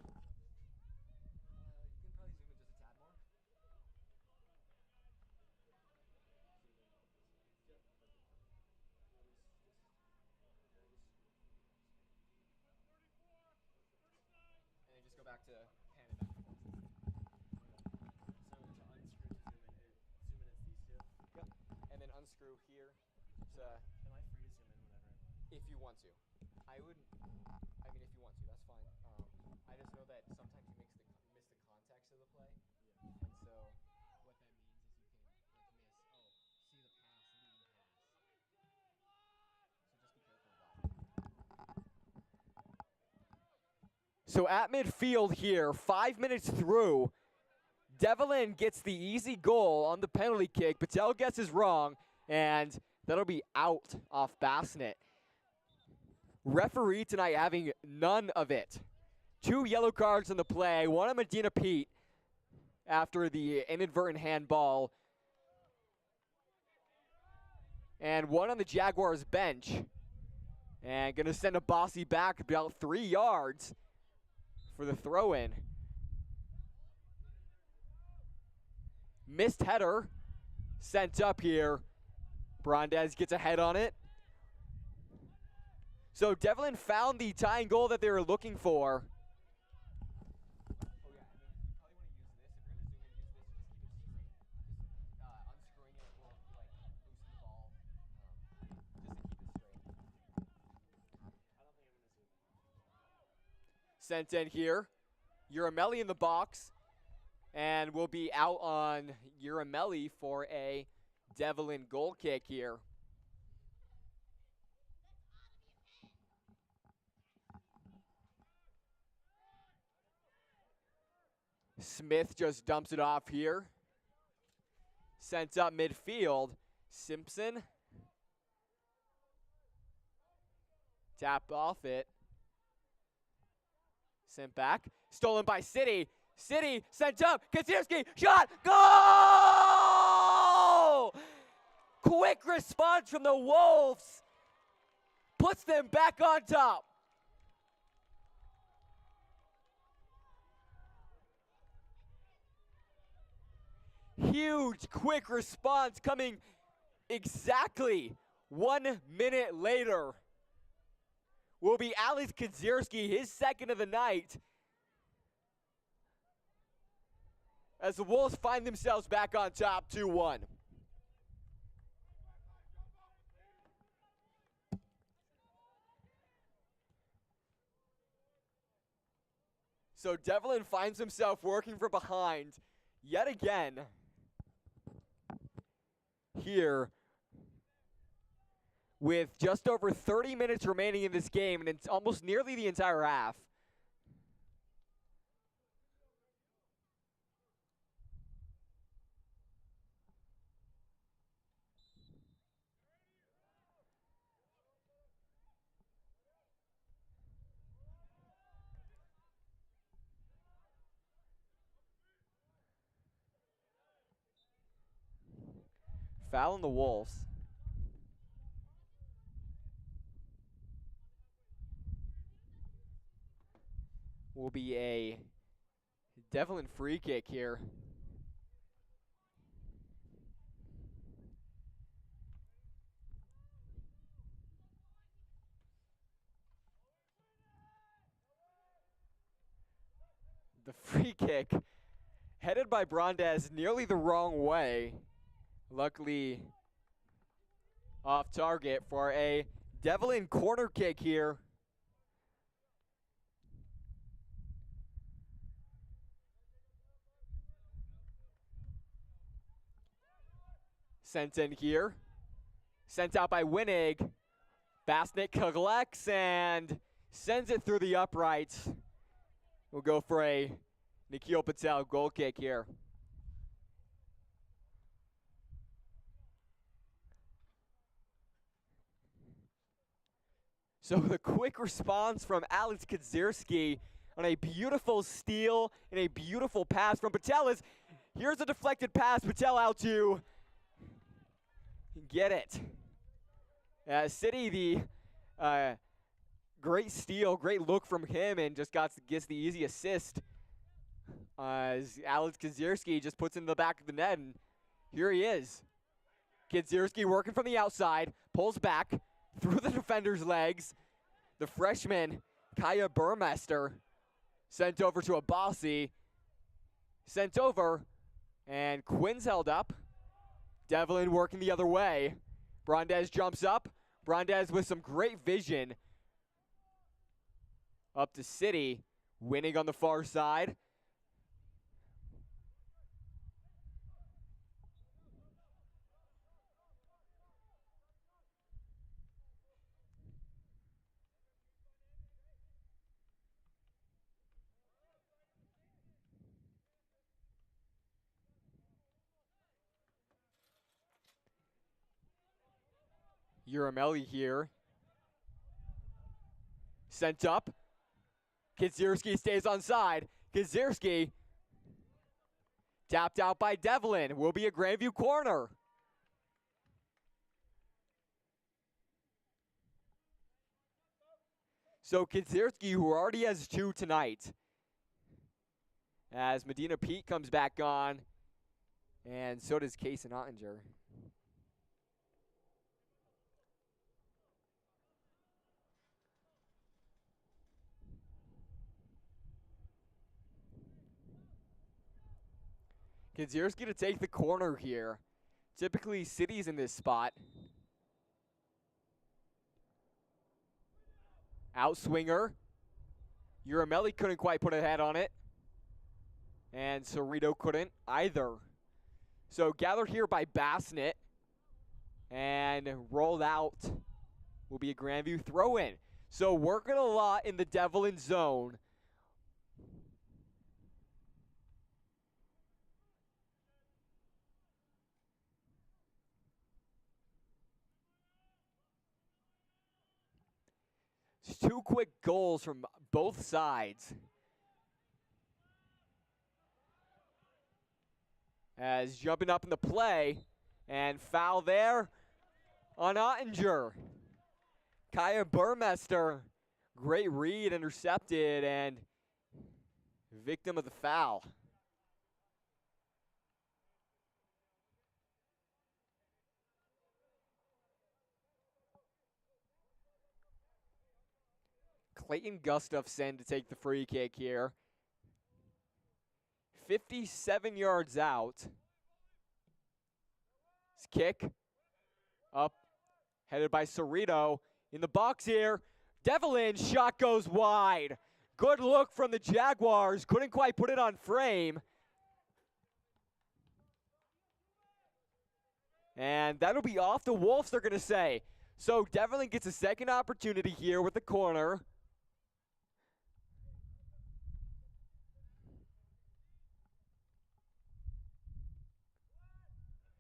probably zoom in just a tad more. And then just go back to pan it back. Yep. And then unscrew here. Am I free to zoom in whenever? If you want to. I mean, if you want to, that's fine. I just know that sometimes you miss the context of the play. Yeah. And so what that means is you can see the pass, leading pass. So just be careful of that. So at midfield here, 5 minutes through, D'Evelyn gets the easy goal on the penalty kick. Patel guesses wrong, and that'll be out off Bassnett. Referee tonight having none of it. 2 yellow cards in the play, one on Medina Pete, after the inadvertent handball. And one on the Jaguars bench. And going to send a Bossy back about 3 yards for the throw-in. Missed header. Sent up here. Brandez gets a head on it. So D'Evelyn found the tying goal that they were looking for. Sent in here. Uramelli in the box. And we'll be out on Uramelli for a D'Evelyn goal kick here. Smith just dumps it off here. Sent up midfield. Simpson. Tap off it. Sent back. Stolen by City. City sent up. Kacierski. Shot. Goal! Quick response from the Wolves. Puts them back on top. Huge quick response coming exactly 1 minute later. Will be Alex Kacierski, his second of the night. As the Wolves find themselves back on top 2-1. So D'Evelyn finds himself working from behind yet again. Here with just over 30 minutes remaining in this game, and it's almost nearly the entire half. Foul on the Wolves. Will be a D'Evelyn free kick here. The free kick headed by Brandez nearly the wrong way. Luckily off target for a D'Evelyn corner kick here. Sent in here. Sent out by Winnig. Basnick collects and sends it through the uprights. We'll go for a Nikhil Patel goal kick here. So the quick response from Alex Kacierski on a beautiful steal and a beautiful pass from Patel is, here's a deflected pass, Patel out to get it. City, the great steal, great look from him, and just gets the easy assist. As Alex Kacierski just puts it in the back of the net, and here he is. Kacierski working from the outside, pulls back through the defender's legs. The freshman, Kaya Burmester, sent over to Abassi. Sent over, and Quinn's held up. D'Evelyn working the other way. Brandez jumps up. Brandez with some great vision. Up to City, Winning on the far side. Uramelli here. Sent up. Kacierski stays on side. Kacierski Tapped out by D'Evelyn. Will be a Grandview corner. So Kizierski, who already has 2 tonight, as Medina Pete comes back on, and so does Case and Ottinger. Kizierski to take the corner here. Typically, City's in this spot. Outswinger. Uramelli couldn't quite put a head on it. And Cerrito couldn't either. So gathered here by Bassnett. And rolled out will be a Grandview throw-in. So working a lot in the D'Evelyn zone. It's 2 quick goals from both sides. As jumping up in the play, and foul there on Ottinger. Kaya Burmester, great read, intercepted, and victim of the foul. Clayton Gustafson to take the free kick here. 57 yards out. His kick up, headed by Cerrito. In the box here, D'Evelyn, shot goes wide. Good look from the Jaguars, couldn't quite put it on frame. And that'll be off the Wolves, they're gonna say. So D'Evelyn gets a second opportunity here with the corner.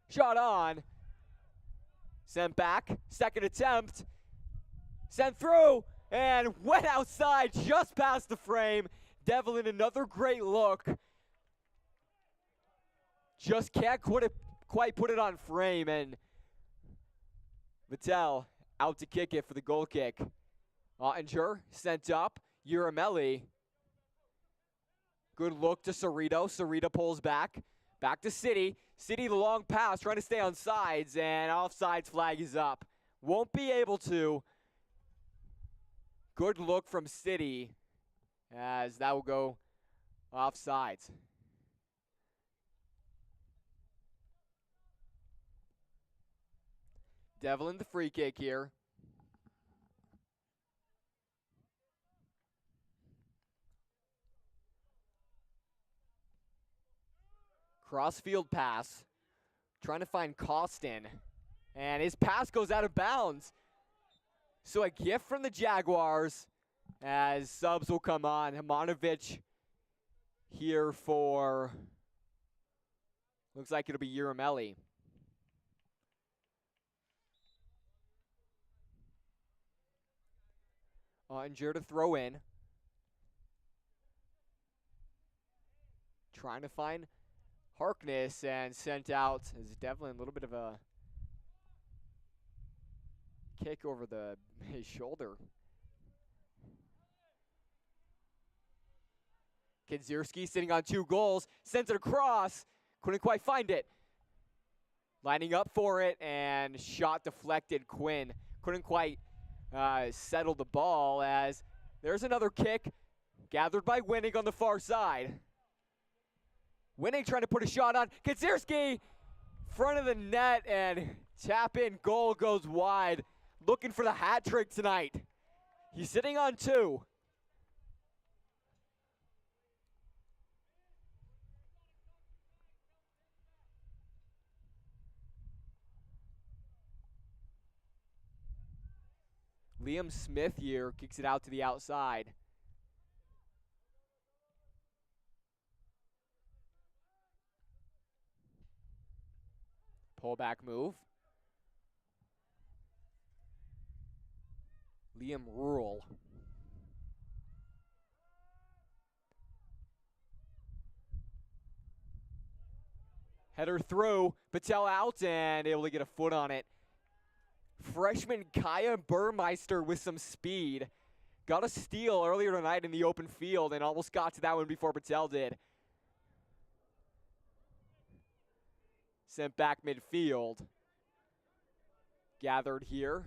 Shot on. Sent back. Second attempt. Sent through. And went outside just past the frame. D'Evelyn, another great look. Just can't quite put it on frame. And Vittel out to kick it for the goal kick. Ottinger sent up. Uramelli. Good look to Cerrito. Cerrito pulls back. Back to City. City, the long pass, trying to stay on sides, and offsides flag is up. Won't be able to. Good look from City, as that will go offsides. D'Evelyn the free kick here. Crossfield pass. Trying to find Costin. And his pass goes out of bounds. So a gift from the Jaguars as subs will come on. Himanovic here for, looks like it'll be Uramelli. Ottinger to throw in. Trying to find Harkness and sent out as D'Evelyn, a little bit of a kick over his shoulder. Kizierski sitting on 2 goals, sends it across, couldn't quite find it. Lining up for it and shot deflected. Quinn couldn't quite settle the ball as there's another kick gathered by Winning on the far side. Winning trying to put a shot on. Kizierski, front of the net, and tap in goal goes wide. Looking for the hat trick tonight. He's sitting on 2. Liam Smith here kicks it out to the outside. Pullback move. Liam Rural. Header through, Patel out and able to get a foot on it. Freshman Kaya Burmeister with some speed. Got a steal earlier tonight in the open field and almost got to that one before Patel did. Sent back midfield. Gathered here.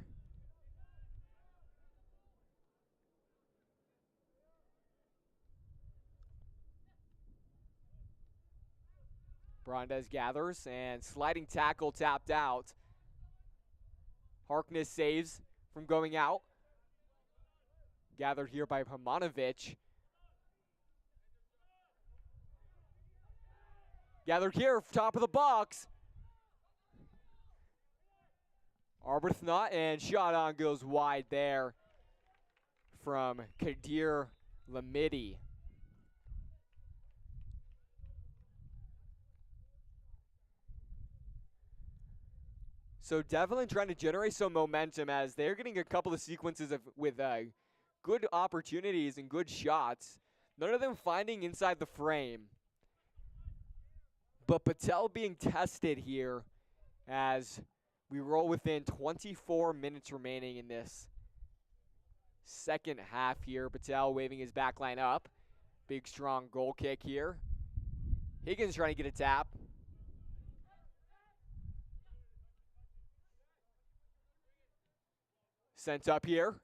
Brandes gathers and sliding tackle tapped out. Harkness saves from going out. Gathered here by Hamanovic. Gathered here, top of the box. Arbuthnot and shot on goes wide there from Kadir Lamidi. So D'Evelyn trying to generate some momentum as they're getting a couple of sequences with good opportunities and good shots. None of them finding inside the frame. But Patel being tested here as we roll within 24 minutes remaining in this second half here. Patel waving his back line up. Big, strong goal kick here. Higgins trying to get a tap. Sent up here.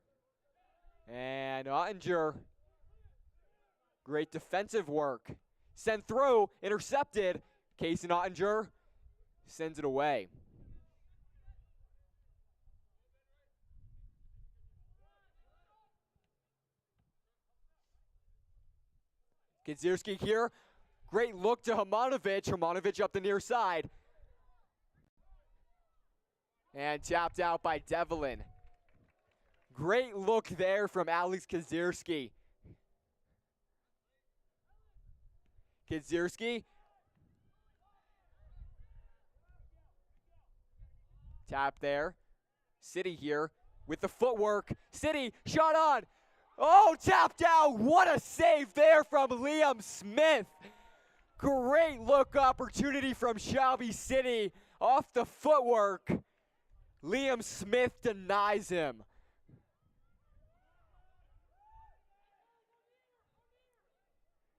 And Ottinger. Great defensive work. Sent through, intercepted. Casey Ottinger sends it away. Kadzierski here. Great look to Hamanovic. Hamanovic up the near side. And tapped out by D'Evelyn. Great look there from Alex Kadzierski. Kadzierski. Tap there. City here with the footwork. City, shot on. Oh, tapped out. What a save there from Liam Smith. Great look opportunity from Shelby City. Off the footwork. Liam Smith denies him.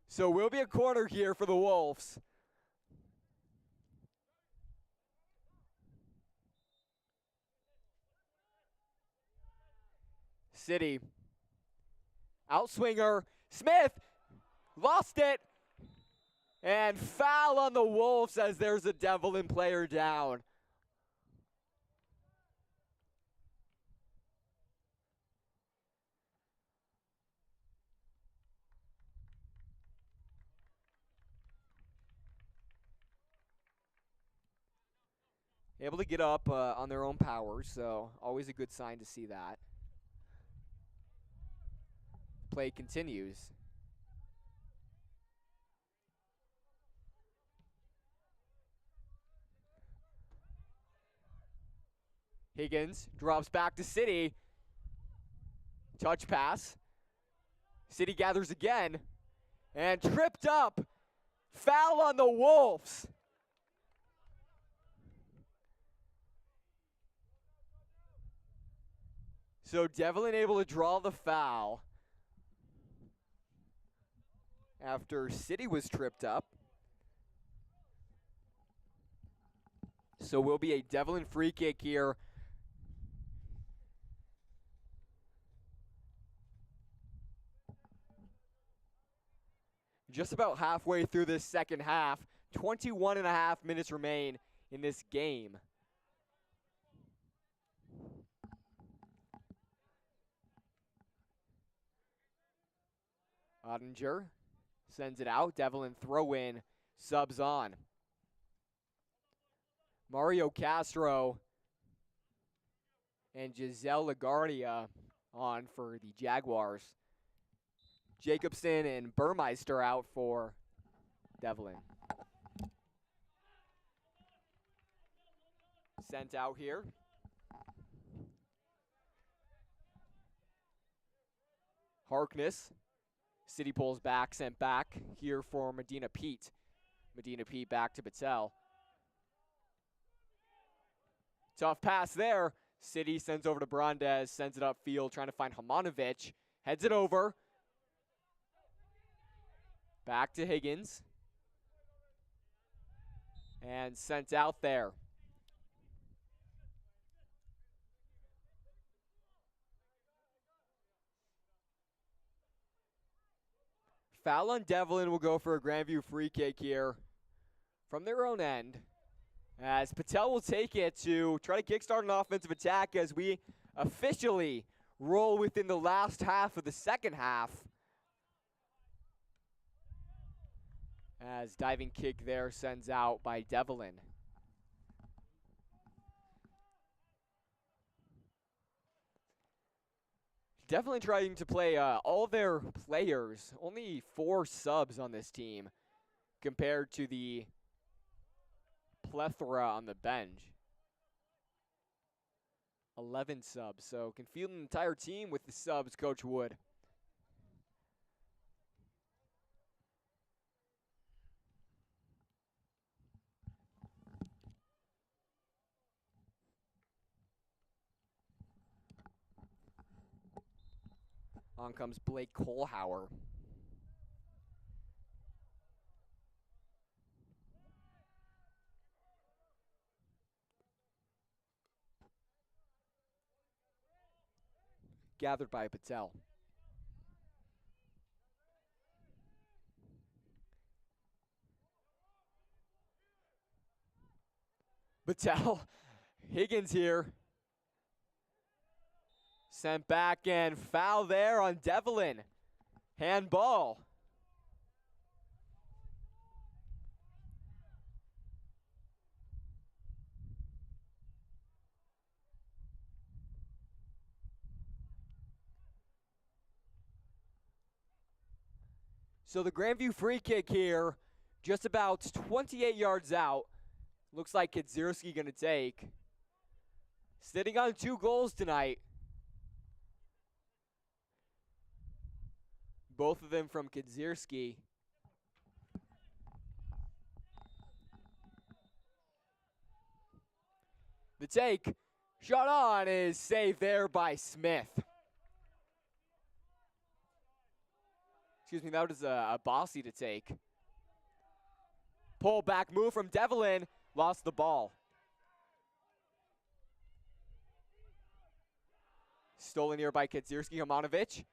So will be a corner here for the Wolves. City. Outswinger. Smith lost it. And foul on the Wolves as there's a D'Evelyn player down. Able to get up on their own power, so always a good sign to see that. Play continues. Higgins drops back to City. Touch pass. City gathers again. And tripped up. Foul on the Wolves. So D'Evelyn able to draw the foul after City was tripped up. So will be a D'Evelyn free kick here. Just about halfway through this second half. 21 and a half minutes remain in this game. Ottinger sends it out. D'Evelyn throw in, subs on. Mario Castro and Giselle LaGuardia on for the Jaguars. Jacobson and Burmeister out for D'Evelyn. Sent out here. Harkness. City pulls back, sent back here for Medina Pete. Medina Pete back to Patel. Tough pass there. City sends over to Brandes, sends it upfield, trying to find Hamanovic. Heads it over. Back to Higgins. And sent out there. Foul on D'Evelyn will go for a Grandview free kick here from their own end, as Patel will take it to try to kickstart an offensive attack as we officially roll within the last half of the second half. As diving kick there sends out by D'Evelyn. Definitely trying to play all their players. Only 4 subs on this team compared to the plethora on the bench. 11 subs, so can field an entire team with the subs, Coach Wood. On comes Blake Kohlhauer. Gathered by Patel. Patel, Higgins here. Sent back and foul there on D'Evelyn. Handball. So the Grandview free kick here, just about 28 yards out. Looks like Kadzierski going to take. Sitting on 2 goals tonight. Both of them from Kadzierski. The take, shot on, is saved there by Smith. Excuse me, that was a Bossy to take. Pull back move from D'Evelyn, lost the ball. Stolen here by Kadzierski, Hamanovic.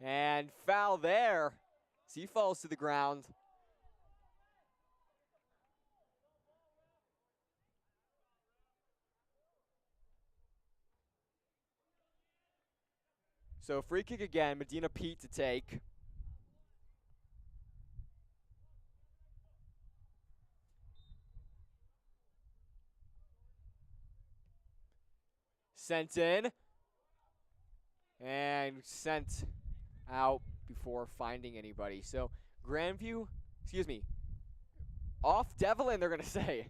And foul there. As he falls to the ground. So free kick again, Medina Pete to take. Sent in. And sent out before finding anybody. So Grandview, off D'Evelyn, they're going to say.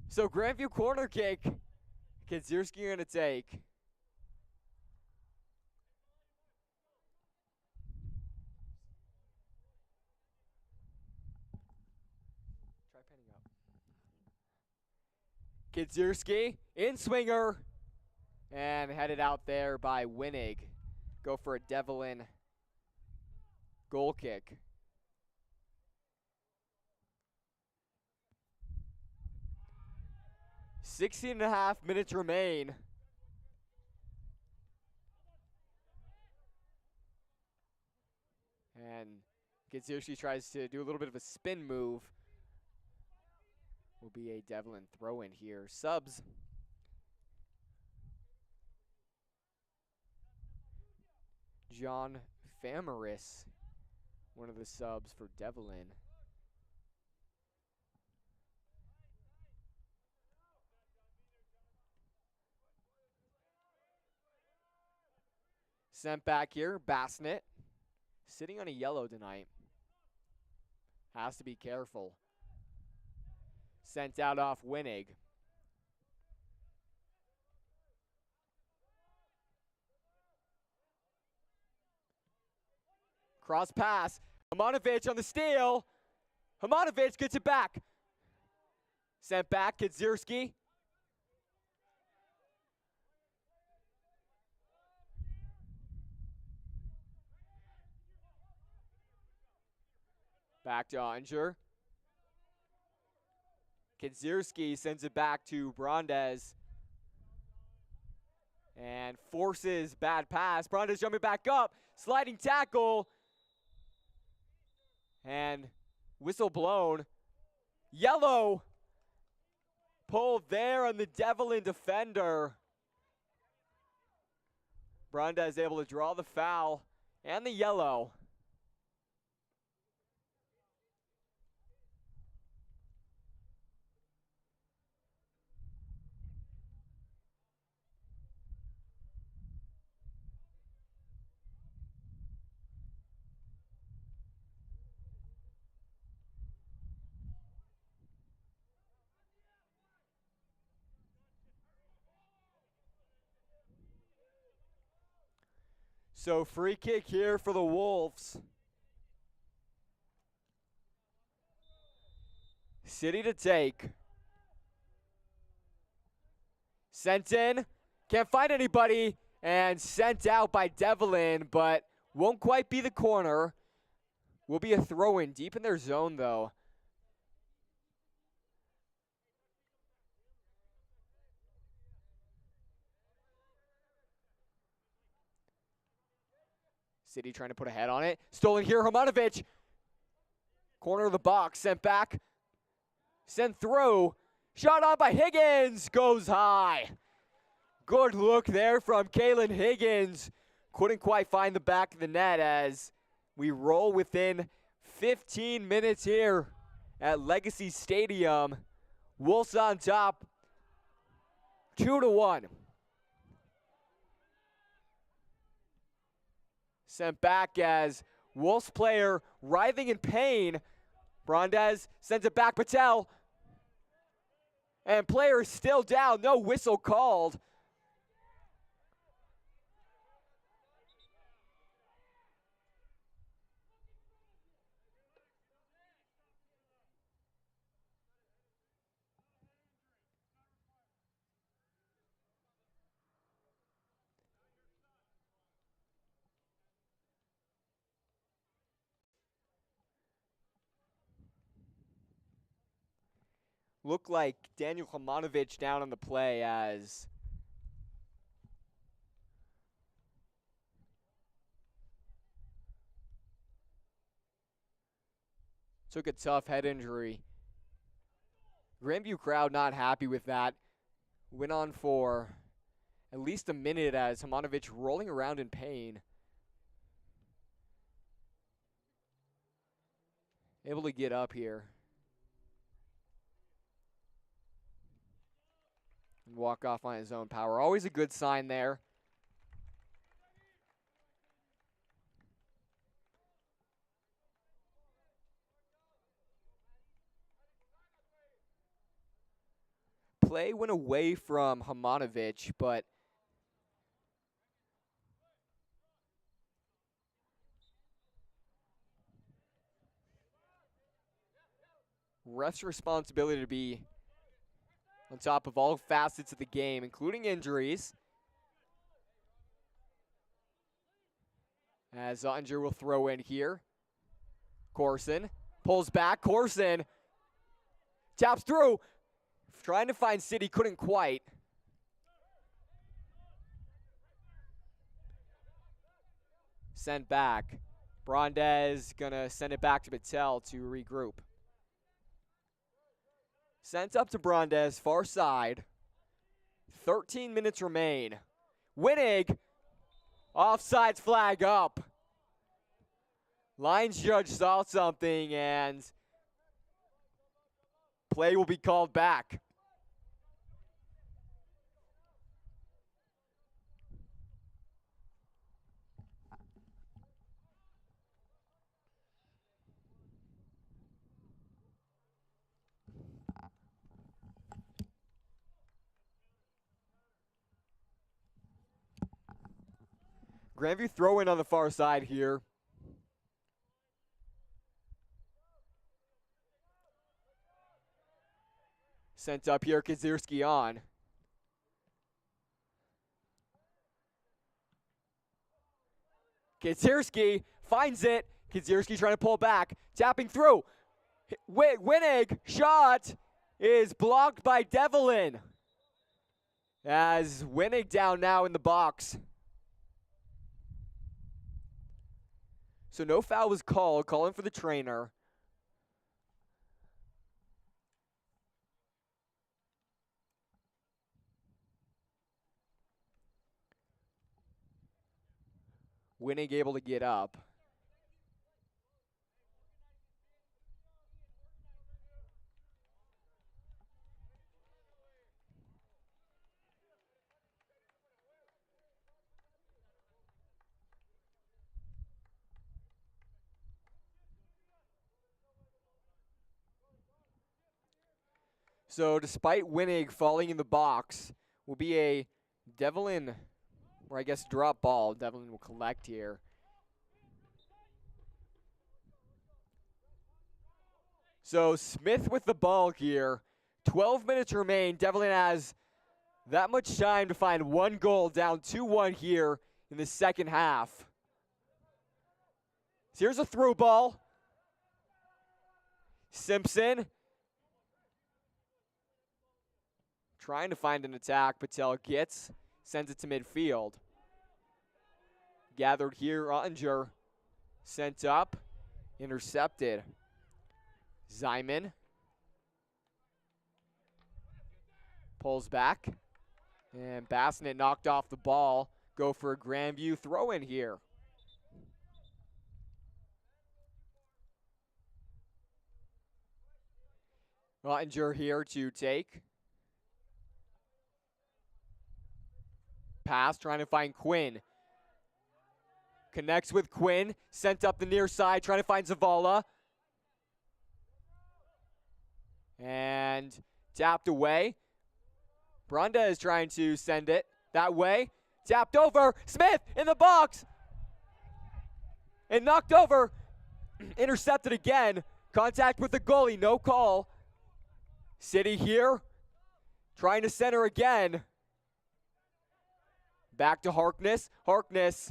So Grandview corner kick, Kadzierski going to take. Try penning up. Kadzierski, in swinger, and headed out there by Winnig. Go for a D'Evelyn goal kick. .5 minutes remain. And Kadzierski tries to do a little bit of a spin move. Will be a D'Evelyn throw in here. Subs. John Famaris, one of the subs for D'Evelyn. Sent back here, Bassnett. Sitting on a yellow tonight. Has to be careful. Sent out off Winnig. Cross pass. Hamanovic on the steal. Hamanovic gets it back. Sent back, Kadzierski. Back to Ottinger. Kadzierski sends it back to Brandez. And forces bad pass. Brandez jumping back up. Sliding tackle. And whistle blown. Yellow. Pulled there on the D'Evelyn defender. Brandez able to draw the foul and the yellow. So free kick here for the Wolves. City to take. Sent in. Can't find anybody. And sent out by D'Evelyn, but won't quite be the corner. Will be a throw-in deep in their zone, though. City trying to put a head on it. Stolen here, Hamanovic. Corner of the box, sent back. Sent through. Shot on by Higgins. Goes high. Good look there from Kalen Higgins. Couldn't quite find the back of the net as we roll within 15 minutes here at Legacy Stadium. Wolves on top, 2-1. Sent back as Wolves player writhing in pain. Brandez sends it back, Patel. And player is still down, no whistle called. Looked like Daniel Hamanovic down on the play as took a tough head injury. Grandview crowd not happy with that. Went on for at least a minute as Hamanovic rolling around in pain. Able to get up here. And walk off on his own power. Always a good sign there. Play went away from Hamanovic, but ref's responsibility to be on top of all facets of the game, including injuries. As Ottinger will throw in here. Corson pulls back. Corson taps through. Trying to find City, couldn't quite. Sent back. Brandez gonna send it back to Patel to regroup. Sent up to Brandez, far side. 13 minutes remain. Winnig, offsides flag up. Lines judge saw something and play will be called back. Grandview throw in on the far side here. Sent up here, Kadzierski on. Kadzierski finds it, Kadzierski trying to pull back, tapping through. Winnig shot is blocked by D'Evelyn. As Winnig down now in the box. So no foul was called, calling for the trainer. Winnig able to get up. So despite Winnig falling in the box, will be a D'Evelyn, or I guess drop ball. D'Evelyn will collect here. So Smith with the ball here. 12 minutes remain. D'Evelyn has that much time to find one goal, down 2-1 here in the second half. So here's a through ball. Simpson trying to find an attack. Patel sends it to midfield. Gathered here, Ottinger sent up, intercepted. Zyman pulls back, and Bassett knocked off the ball. Go for a Grandview throw in here. Ottinger here to take. Pass, trying to find Quinn. Connects with Quinn, sent up the near side, trying to find Zavala. And tapped away. Bronda is trying to send it that way. Tapped over. Smith in the box. And knocked over. Intercepted again. Contact with the goalie. No call. City here. Trying to center again. Back to Harkness. Harkness.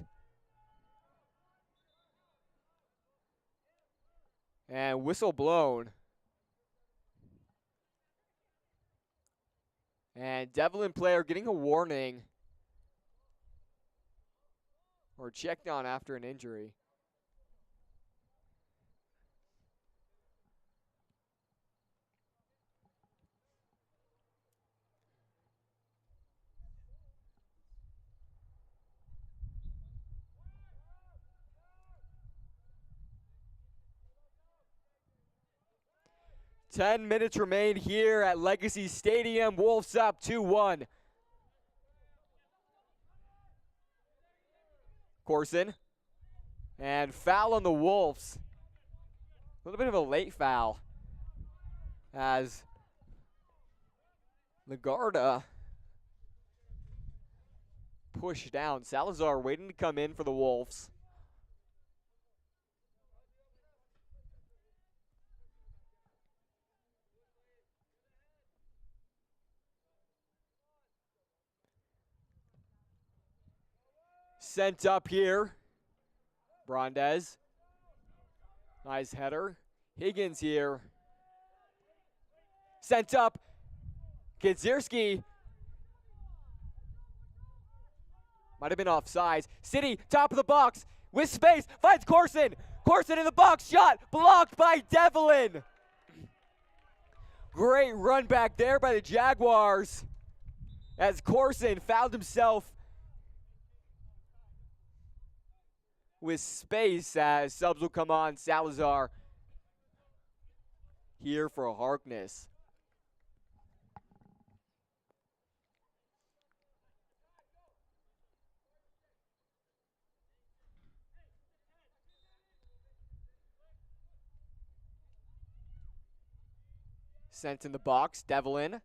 And whistle blown. And D'Evelyn player getting a warning. Or checked on after an injury. Ten minutes remain here at Legacy Stadium. Wolves up 2-1. Corson. And foul on the Wolves. A little bit of a late foul. As Lagarda pushed down. Salazar waiting to come in for the Wolves. Sent up here. Brondez. Nice header. Higgins here. Sent up. Kadzierski. Might have been offsides. City, top of the box. With space. Finds Corson. Corson in the box. Shot. Blocked by D'Evelyn. Great run back there by the Jaguars. As Corson found himself with space, as subs will come on. Salazar here for Harkness. Sent in the box, D'Evelyn.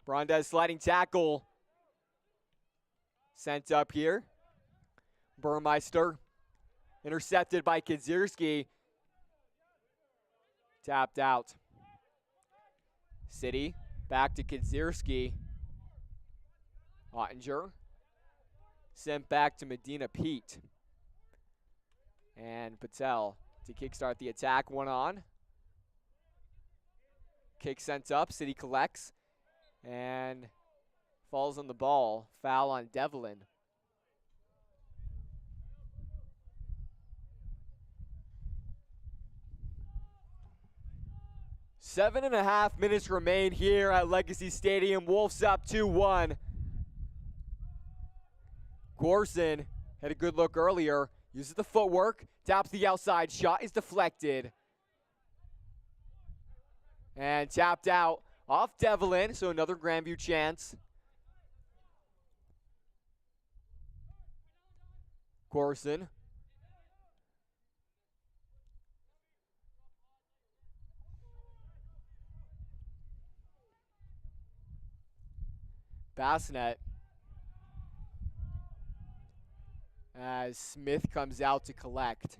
Brondez sliding tackle. Sent up here. Burmeister. Intercepted by Kadzierski. Tapped out. City. Back to Kadzierski. Ottinger sent back to Medina Pete. And Patel to kickstart the attack, one on. Kick sent up, City collects, and falls on the ball. Foul on D'Evelyn. Seven and a half minutes remain here at Legacy Stadium. Wolves up 2-1. Gorson had a good look earlier. Uses the footwork, taps the outside. Shot is deflected. And tapped out off D'Evelyn, so another Grandview chance. Gorson. Bassnet. As Smith comes out to collect.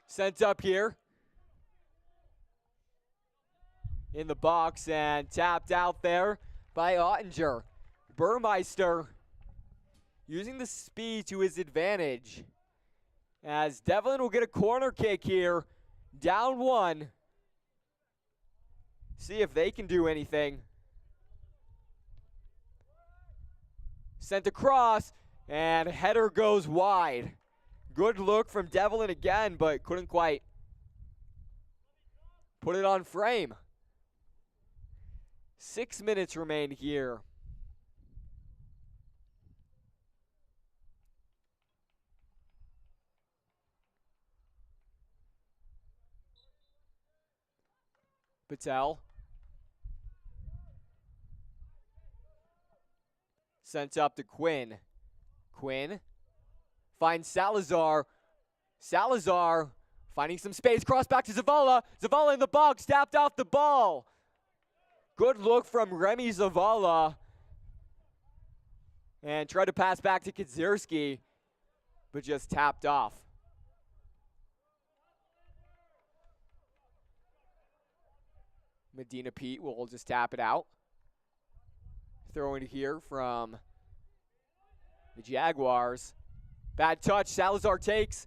Sent up here in the box and tapped out there by Ottinger. Burmeister using the speed to his advantage as D'Evelyn will get a corner kick here. Down one. See if they can do anything. Sent across and header goes wide. Good look from D'Evelyn again, but couldn't quite put it on frame. 6 minutes remain here. Patel. Sent up to Quinn. Quinn finds Salazar. Salazar finding some space. Cross back to Zavala. Zavala in the box. Tapped off the ball. Good look from Remy Zavala. And tried to pass back to Kadzierski, but just tapped off. Medina Pete will just tap it out. Throwing it here from the Jaguars. Bad touch, Salazar takes.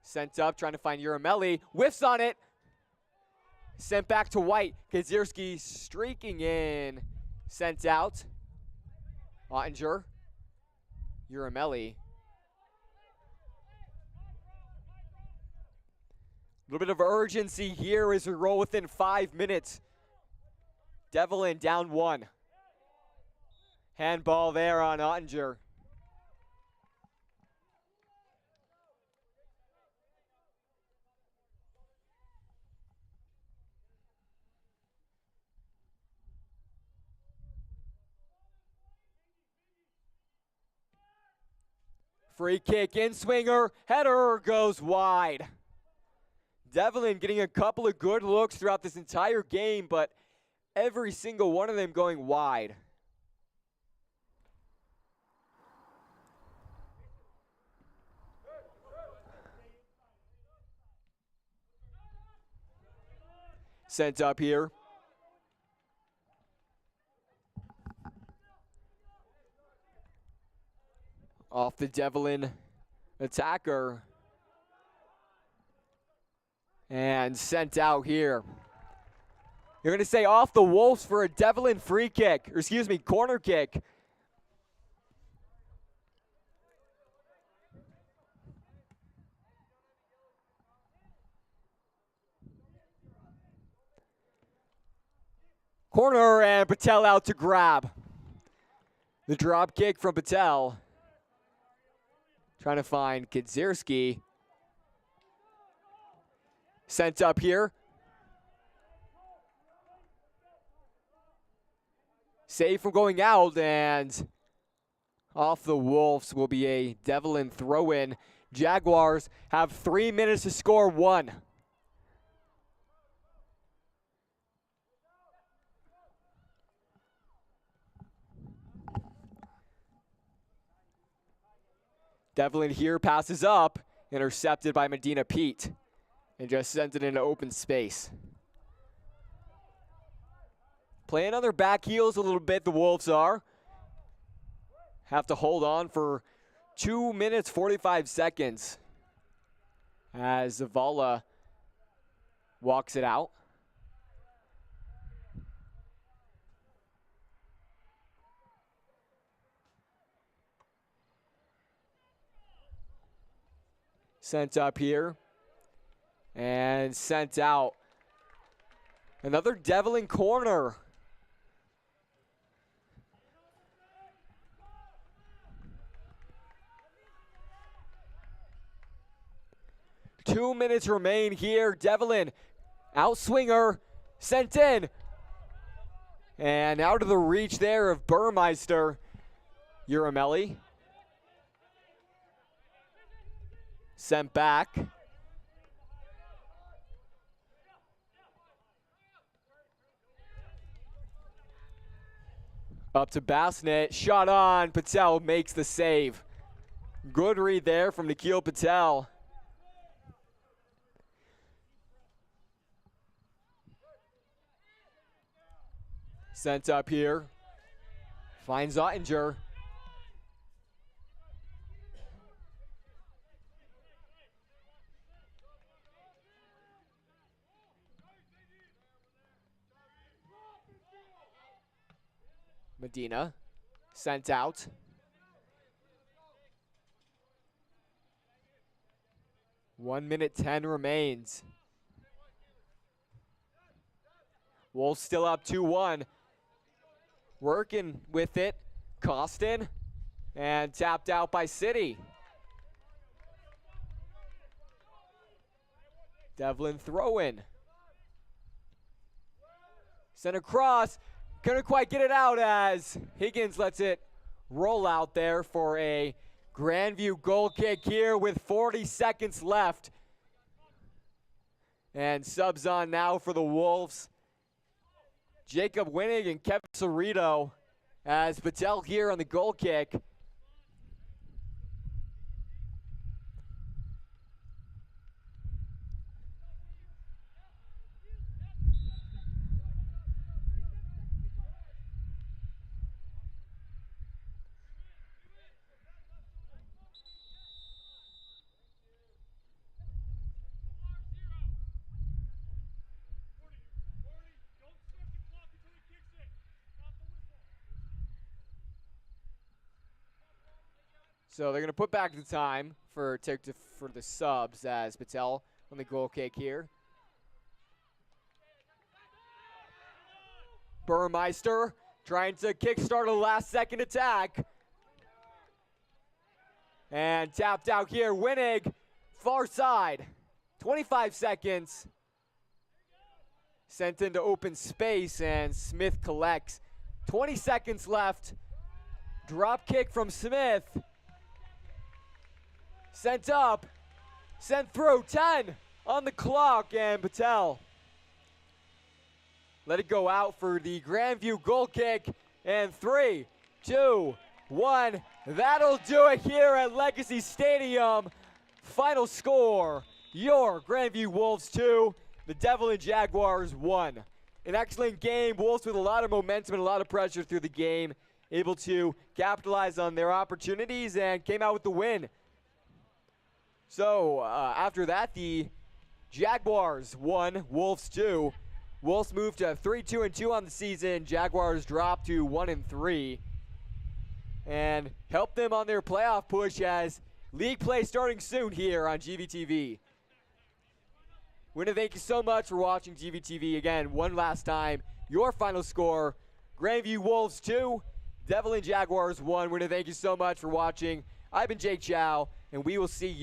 Sent up, trying to find Uramelli. Whiffs on it. Sent back to White. Kadzierski streaking in. Sent out. Ottinger. Uramelli. A little bit of urgency here as we roll within 5 minutes. D'Evelyn down one. Handball there on Ottinger. Free kick, in-swinger, header goes wide. D'Evelyn getting a couple of good looks throughout this entire game, but every single one of them going wide. Sent up here. Off the D'Evelyn attacker. And sent out here. You're going to say off the Wolves for a D'Evelyn free kick, or excuse me, corner kick. Corner and Patel out to grab. The drop kick from Patel. Trying to find Kadzierski. Sent up here. Save from going out, and off the Wolves will be a D'Evelyn throw-in. Jaguars have 3 minutes to score one. D'Evelyn here passes up, intercepted by Medina Pete, and just sends it into open space. Playing on their back heels a little bit, the Wolves are. Have to hold on for 2 minutes, 45 seconds as Zavala walks it out. Sent up here and sent out. Another D'Evelyn corner. Two minutes remain here. D'Evelyn, outswinger, sent in. And out of the reach there of Burmeister. Uramelli. Sent back. Up to Bassnett, shot on, Patel makes the save. Good read there from Nikhil Patel. Sent up here, finds Ottinger. Medina, sent out. One minute 10 remains. Wolves still up 2-1. Working with it, Costin, and tapped out by City. D'Evelyn throw in. Sent across. Couldn't quite get it out as Higgins lets it roll out there for a Grandview goal kick here with 40 seconds left. And subs on now for the Wolves. Jacob Winnig and Kevin Cerrito as Patel here on the goal kick. So they're going to put back the time for the subs as Patel on the goal kick here. Burmeister trying to kickstart a last-second attack. And tapped out here. Winnig, far side. 25 seconds. Sent into open space, and Smith collects. 20 seconds left. Drop kick from Smith. Sent up, sent through, 10 on the clock, and Patel let it go out for the Grandview goal kick, and 3, 2, 1. That'll do it here at Legacy Stadium. Final score, your Grandview Wolves 2, the D'Evelyn Jaguars 1. An excellent game, Wolves with a lot of momentum and a lot of pressure through the game, able to capitalize on their opportunities and came out with the win. So after that, the Jaguars won, Wolves 2. Wolves moved to 3-2-2 on the season. Jaguars dropped to 1-3, and helped them on their playoff push as league play starting soon here on GVTV. Winner, thank you so much for watching GVTV. Again, one last time, your final score: Grandview Wolves 2, D'Evelyn Jaguars 1. Winner, thank you so much for watching. I've been Jake Chow, and we will see you